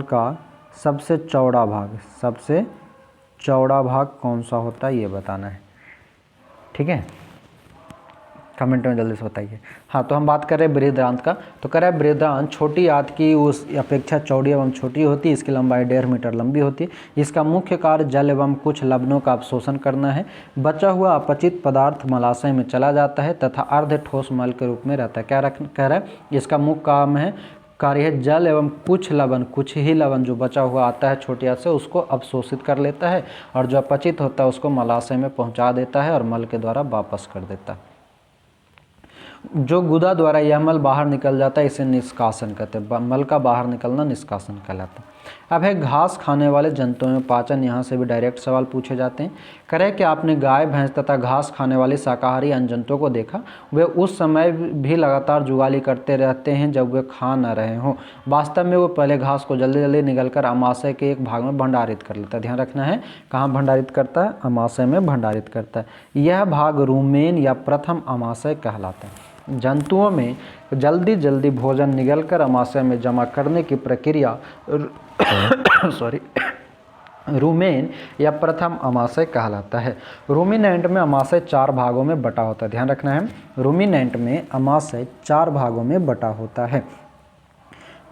Speaker 1: का सबसे चौड़ा भाग कौन सा होता है ये बताना है। ठीक है, कमेंट में जल्दी से बताइए। हाँ, तो हम बात कर रहे हैं बृहदांत का। तो कह रहा है बृहदांत छोटी आंत की उस अपेक्षा चौड़ी एवं छोटी होती है। इसकी लंबाई 1.5 मीटर लंबी होती है। इसका मुख्य कार्य जल एवं कुछ लवणों का अवशोषण करना है। बचा हुआ अपचित पदार्थ मलाशय में चला जाता है तथा अर्ध ठोस मल के रूप में रहता है। कह रहा है इसका मुख्य काम है कार्य है जल एवं कुछ ही लवण जो बचा हुआ आता है छोटी आंत से उसको अवशोषित कर लेता है और जो अपचित होता है उसको मलाशय में पहुंचा देता है और मल के द्वारा वापस कर देता है। जो गुदा द्वारा यह मल बाहर निकल जाता है इसे निष्कासन कहते हैं। मल का बाहर निकलना निष्कासन कहलाता है। अब है घास खाने वाले जंतुओं में पाचन। यहाँ से भी डायरेक्ट सवाल पूछे जाते हैं। करें कि आपने गाय, भैंस तथा घास खाने वाले शाकाहारी अन्य जंतुओं को देखा। वे उस समय भी लगातार जुगाली करते रहते हैं जब वे खा न रहे हों। वास्तव में वो पहले घास को जल्दी जल्दी निगलकर अमाशय के एक भाग में भंडारित कर लेता है। ध्यान रखना है, कहाँ भंडारित करता है? अमाशय में भंडारित करता है। यह भाग रूमेन या प्रथम अमाशय कहलाता है। जंतुओं में जल्दी भोजन निगलकर अमाशय में जमा करने की प्रक्रिया रूमेन या प्रथम अमाशय कहलाता है। रूमिनेंट में अमाशय 4 भागों में बटा होता है। ध्यान रखना है, रूमिनेंट में अमाशय 4 भागों में बटा होता है।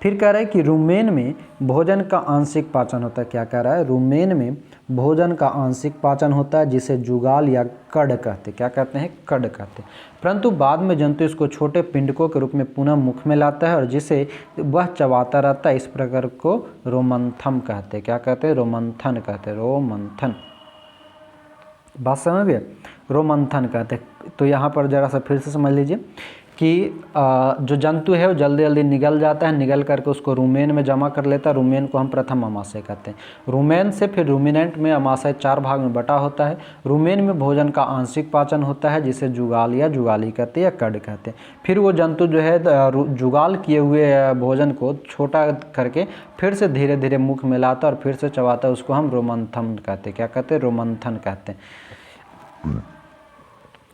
Speaker 1: फिर कह रहा है कि रूमेन में भोजन का आंशिक पाचन होता है। क्या कह रहा है? रूमेन में भोजन का आंशिक पाचन होता है जिसे जुगाल या कड़ कहते। क्या कहते हैं? कड़ कहते। परंतु बाद में जंतु इसको छोटे पिंडकों के रूप में पुनः मुख में लाता है और जिसे वह चबाता रहता है। इस प्रकार को रोमंथन कहते। क्या कहते हैं? रोमंथन कहते। रोमंथन, बात समझ गए? रोमंथन कहते। तो यहाँ पर जरा सा फिर से समझ लीजिए कि जो जंतु है वो जल्दी जल्दी निगल जाता है, निगल करके उसको रूमेन में जमा कर लेता है। रूमेन को हम प्रथम अमाशय कहते हैं। रूमेन से फिर रूमिनेंट में अमाशय 4 भाग में बटा होता है। रूमेन में भोजन का आंशिक पाचन होता है जिसे जुगाल या जुगाली कहते हैं या कड़ कहते हैं। फिर वो जंतु जो है जुगाल किए हुए भोजन को छोटा करके फिर से धीरे धीरे मुख में लाता है और फिर से चबाता है। उसको हम रोमंथन कहते हैं। क्या कहते हैं? रोमंथन कहते हैं।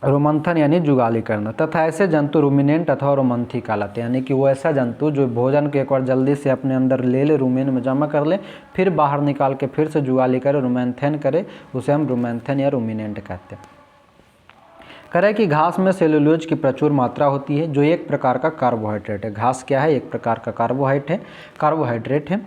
Speaker 1: रोमंथन यानी जुगाली करना। तथा ऐसे जंतु रूमिनेंट अथवा रोमंथी कहलाते हैं। यानी कि वो ऐसा जंतु जो भोजन को एक बार जल्दी से अपने अंदर ले ले, रूमेन में जमा कर ले, फिर बाहर निकाल के फिर से जुगाली करे, रोमैंथन करे, उसे हम रोमैंथन या रूमिनेंट कहते हैं। कह रहे कि घास में सेलुलोज की प्रचुर मात्रा होती है जो एक प्रकार का कार्बोहाइड्रेट है। घास क्या है? एक प्रकार का कार्बोहाइड्रेट है।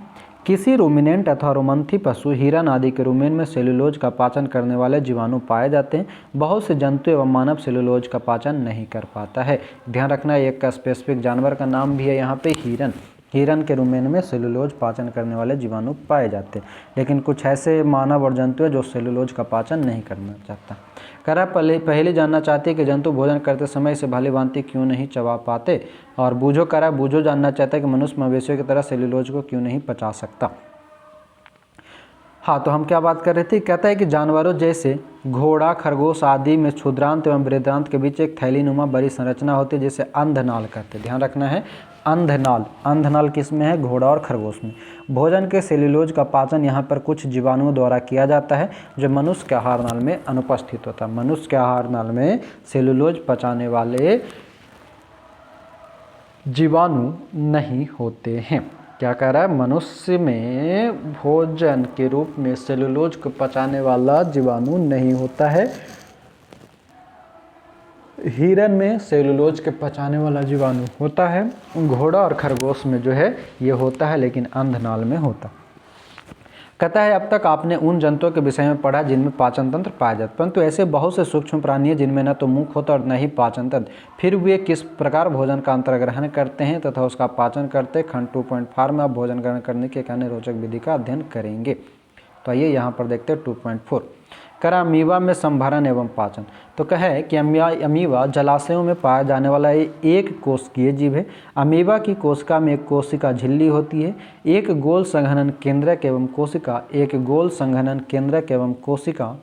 Speaker 1: किसी रूमिनेंट अथवा रोमंथी पशु, हिरन आदि के रूमेन में सेलुलोज का पाचन करने वाले जीवाणु पाए जाते हैं। बहुत से जंतु एवं मानव सेलुलोज का पाचन नहीं कर पाता है। ध्यान रखना, एक का स्पेसिफिक जानवर का नाम भी है यहाँ पे, हिरन। हिरन के रूमेन में सेलुलोज पाचन करने वाले जीवाणु पाए जाते हैं, लेकिन कुछ ऐसे मानव और जंतु हैं जो सेलुलोज का पाचन नहीं करना चाहता। कह रहा पहले जानना चाहते हैं कि जंतु भोजन करते समय इसे भली भांति क्यों नहीं चबा पाते। और बूझो कह रहा है, बूझो जानना चाहता है कि मनुष्य मवेशियों की तरह सेलुलोज को क्यों नहीं पचा सकता। हाँ, तो हम क्या बात कर रहे थे? कहता है कि जानवरों जैसे घोड़ा, खरगोश आदि में क्षुद्रांत एवं बृहदांत के बीच एक थैलीनुमा बड़ी संरचना होती है जिसे अंधनाल कहते हैं। ध्यान रखना है, अंधनाल किस में है? घोड़ा और खरगोश में। भोजन के सेलुलोज का पाचन यहाँ पर कुछ जीवाणुओं द्वारा किया जाता है जो मनुष्य के आहार नाल में अनुपस्थित होता है। मनुष्य के आहार नाल में सेलुलोज पचाने वाले जीवाणु नहीं होते हैं। क्या कह रहा है? मनुष्य में भोजन के रूप में सेलुलोज को पचाने वाला जीवाणु नहीं होता है। हिरन में सेलुलोज के पचाने वाला जीवाणु होता है, घोड़ा और खरगोश में जो है ये होता है, लेकिन अंधनाल में होता। कहता है अब तक आपने उन जंतुओं के विषय में पढ़ा जिनमें पाचन तंत्र पाया जाता, परंतु ऐसे बहुत से सूक्ष्म प्राणी हैं जिनमें न तो मुख होता और न ही पाचन तंत्र, फिर वे किस प्रकार भोजन का अंतर्ग्रहण करते हैं तथा उसका पाचन करते। खंड 2.4 में आप भोजन ग्रहण करने की एक अन्य रोचक विधि का अध्ययन करेंगे। तो आइए यहाँ पर देखते हैं 2.4 करा अमीबा में संभरण एवं पाचन। तो कहे कि अमीबा जलाशयों में पाया जाने वाला एक कोशिकीय जीव है। अमीबा की कोशिका में एक कोशिका झिल्ली होती है, एक गोल संघनन केंद्रक एवं कोशिका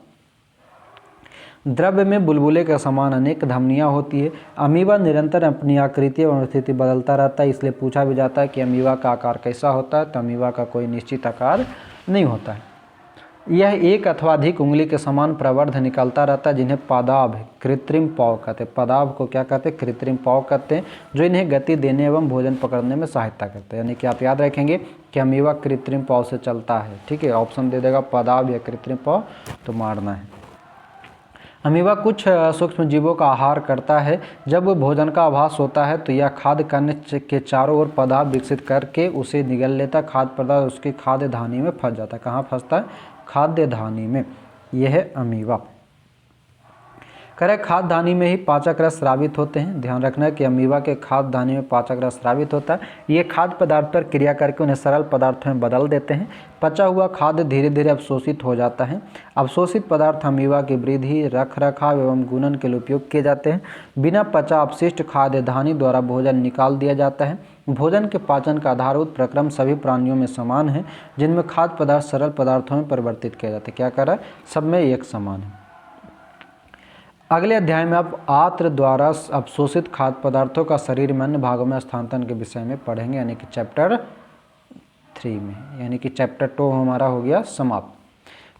Speaker 1: द्रव्य में बुलबुले के समान अनेक धमनियाँ होती है। अमीबा निरंतर अपनी आकृति एवं स्थिति बदलता रहता है, इसलिए पूछा भी जाता है कि अमीबा का आकार कैसा होता है। तो अमीबा का कोई निश्चित आकार नहीं होता है। यह एक अथवा अधिक उंगली के समान प्रवर्ध निकलता रहता है, जिन्हें पादाभ कृत्रिम पाँव कहते हैं। पादाभ को क्या कहते हैं? कृत्रिम पाँव कहते हैं, जो इन्हें गति देने एवं भोजन पकड़ने में सहायता करते हैं। यानी कि आप याद रखेंगे कि अमीबा कृत्रिम पाँव से चलता है। ठीक है, ऑप्शन दे देगा पादाभ या कृत्रिम पाँव, तो मारना है। अमीबा कुछ सूक्ष्म जीवों का आहार करता है। जब भोजन का आभास होता है तो यह खाद्य कर्ण के चारों ओर पदार्थ विकसित करके उसे निगल लेता। खाद्य पदार्थ उसकी खाद्य धानी में फंस जाता है। कहाँ फंसता है? खाद्य धानी में। यह है अमीबा। करें खाद्य धानी में ही पाचक रस स्रावित होते हैं। ध्यान रखना है कि अमीबा के खाद्य धानी में पाचक रस स्रावित होता है। ये खाद्य पदार्थ पर क्रिया करके उन्हें सरल पदार्थों में बदल देते हैं। पचा हुआ खाद्य धीरे धीरे अवशोषित हो जाता है। अवशोषित पदार्थ अमीबा की वृद्धि, रख रखाव एवं गुणन के लिए उपयोग किए जाते हैं। बिना पचा अपशिष्ट खाद्य धानी द्वारा भोजन निकाल दिया जाता है। भोजन के पाचन का आधारभूत प्रक्रम सभी प्राणियों में समान है, जिनमें खाद्य पदार्थ सरल पदार्थों में परिवर्तित किया जाता है। क्या कर रहा है? सब में एक समान है। अगले अध्याय में आप आंत्र द्वारा अवशोषित खाद्य पदार्थों का शरीर में अन्य भागों में स्थानांतरण के विषय में पढ़ेंगे, यानी कि चैप्टर 3 में। यानी कि चैप्टर 2 हमारा हो गया समाप्त।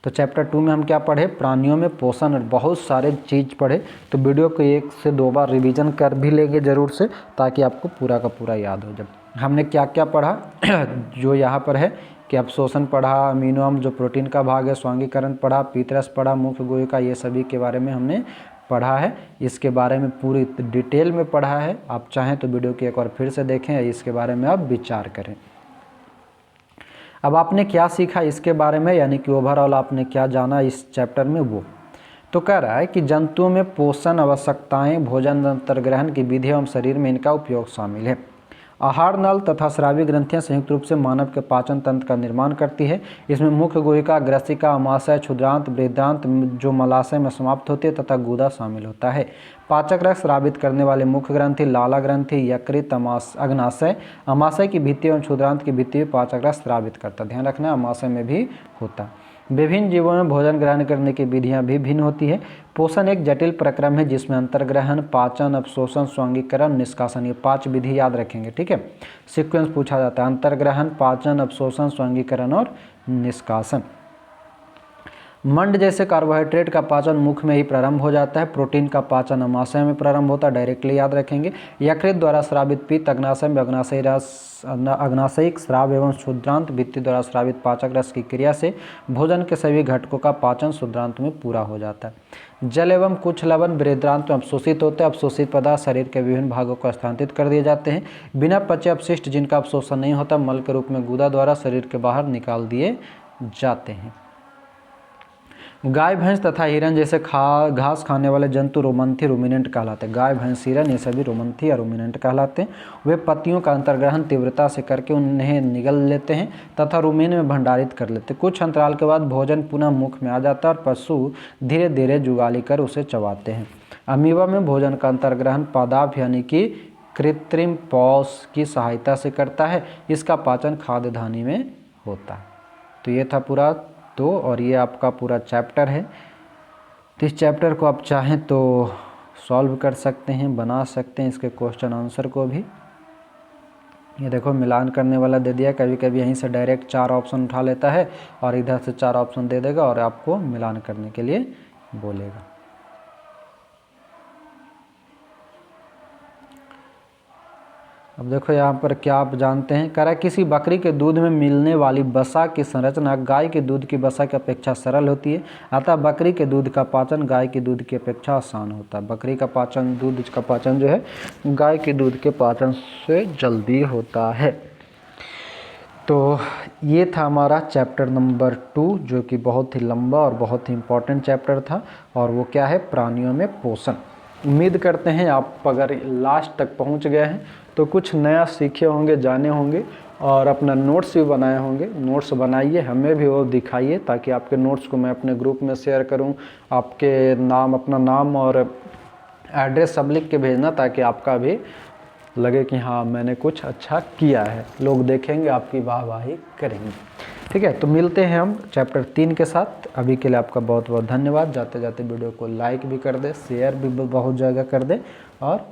Speaker 1: तो चैप्टर 2 में हम क्या पढ़े? प्राणियों में पोषण और बहुत सारे चीज़ पढ़े। तो वीडियो को 1 से 2 बार रिवीजन कर भी लेंगे ज़रूर से, ताकि आपको पूरा का पूरा याद हो। जब हमने क्या क्या पढ़ा जो यहाँ पर है कि अवशोषण पढ़ा, अमीनो जो प्रोटीन का भाग है, स्वांगीकरण पढ़ा, पीतरस पढ़ा, मुख्य गुहिका, ये सभी के बारे में हमने पढ़ा है। इसके बारे में पूरी डिटेल में पढ़ा है। आप चाहें तो वीडियो की एक बार फिर से देखें, इसके बारे में आप विचार करें। अब आपने क्या सीखा इसके बारे में, यानी कि ओवरऑल आपने क्या जाना इस चैप्टर में, वो तो कह रहा है कि जंतुओं में पोषण आवश्यकताएं, भोजन अंतर्ग्रहण की विधि एवं शरीर में इनका उपयोग शामिल है। आहार नल तथा स्रावी ग्रंथियां संयुक्त रूप से मानव के पाचन तंत्र का निर्माण करती है। इसमें मुख्य गुहिका, ग्रसिका, अमाशय, क्षुद्रांत, बृहदांत जो मलाशय में समाप्त होती है तथा गुदा शामिल होता है। पाचक रस स्रावित करने वाले मुख्य ग्रंथि लाला ग्रंथि, यकृत, अग्नाशय, अमाशय की भित्ति एवं क्षुद्रांत की भित्ति में पाचक रस स्रावित करता है। ध्यान रखना, अमाशय में भी होता है। विभिन्न जीवों में भोजन ग्रहण करने की विधियां भी भिन्न होती है। पोषण एक जटिल प्रक्रम है जिसमें अंतर्ग्रहण, पाचन, अवशोषण, स्वांगीकरण, निष्कासन, ये 5 विधि याद रखेंगे। ठीक है, सीक्वेंस पूछा जाता है। अंतर्ग्रहण, पाचन, अवशोषण, स्वांगीकरण और निष्कासन। मंड जैसे कार्बोहाइड्रेट का पाचन मुख में ही प्रारंभ हो जाता है। प्रोटीन का पाचन अमाशय में प्रारंभ होता है, डायरेक्टली याद रखेंगे। यकृत द्वारा स्रावित पित्त अग्नाशय में अग्नाशयिक स्राव एवं क्षुद्रांत भित्ति द्वारा स्रावित पाचक रस की क्रिया से भोजन के सभी घटकों का पाचन क्षुद्रांत में पूरा हो जाता है। जल एवं कुछ लवण बृहदांत में अवशोषित होते हैं। अवशोषित पदार्थ शरीर के विभिन्न भागों को स्थानांतरित कर दिए जाते हैं। बिना पचे अपशिष्ट जिनका अवशोषण नहीं होता, मल के रूप में गुदा द्वारा शरीर के बाहर निकाल दिए जाते हैं। गाय, भैंस तथा हिरन जैसे घास खाने वाले जंतु रोमंथी रूमिनेंट कहलाते हैं। गाय, भैंस, हिरन ये सभी रोमंथी या रूमिनेंट कहलाते हैं। वे पत्तियों का अंतर्ग्रहण तीव्रता से करके उन्हें निगल लेते हैं तथा रूमेन में भंडारित कर लेते हैं। कुछ अंतराल के बाद भोजन पुनः मुख में आ जाता है और पशु धीरे धीरे जुगाली कर उसे चबाते हैं। अमीबा में भोजन का अंतर्ग्रहण पादाप यानी कि कृत्रिम पॉस की सहायता से करता है। इसका पाचन खाद्य धानी में होता है। तो ये था पूरा और ये आपका पूरा चैप्टर है। तो इस चैप्टर को आप चाहें तो सॉल्व कर सकते हैं, बना सकते हैं इसके क्वेश्चन आंसर को भी। ये देखो मिलान करने वाला दे दिया। कभी कभी यहीं से डायरेक्ट 4 ऑप्शन उठा लेता है और इधर से 4 ऑप्शन दे देगा और आपको मिलान करने के लिए बोलेगा। अब देखो यहाँ पर क्या आप जानते हैं, कह रहा है किसी बकरी के दूध में मिलने वाली वसा की संरचना गाय के दूध की वसा की अपेक्षा सरल होती है, अतः बकरी के दूध का पाचन गाय के दूध की अपेक्षा आसान होता है। बकरी का पाचन, दूध का पाचन जो है गाय के दूध के पाचन से जल्दी होता है। तो ये था हमारा चैप्टर नंबर 2, जो कि बहुत ही लंबा और बहुत ही इम्पोर्टेंट चैप्टर था, और वो क्या है, प्राणियों में पोषण। उम्मीद करते हैं आप अगर लास्ट तक पहुंच गए हैं तो कुछ नया सीखे होंगे, जाने होंगे, और अपना नोट्स भी बनाए होंगे। नोट्स बनाइए, हमें भी वो दिखाइए, ताकि आपके नोट्स को मैं अपने ग्रुप में शेयर करूं। आपके नाम, अपना नाम और एड्रेस सब लिख के भेजना, ताकि आपका भी लगे कि हाँ मैंने कुछ अच्छा किया है, लोग देखेंगे, आपकी वाहवाही करेंगे। ठीक है, तो मिलते हैं हम चैप्टर 3 के साथ। अभी के लिए आपका बहुत बहुत धन्यवाद। जाते जाते वीडियो को लाइक भी कर दे, शेयर भी बहुत जगह कर दे, और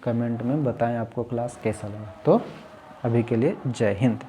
Speaker 1: कमेंट में बताएं आपको क्लास कैसा लगा। तो अभी के लिए जय हिंद।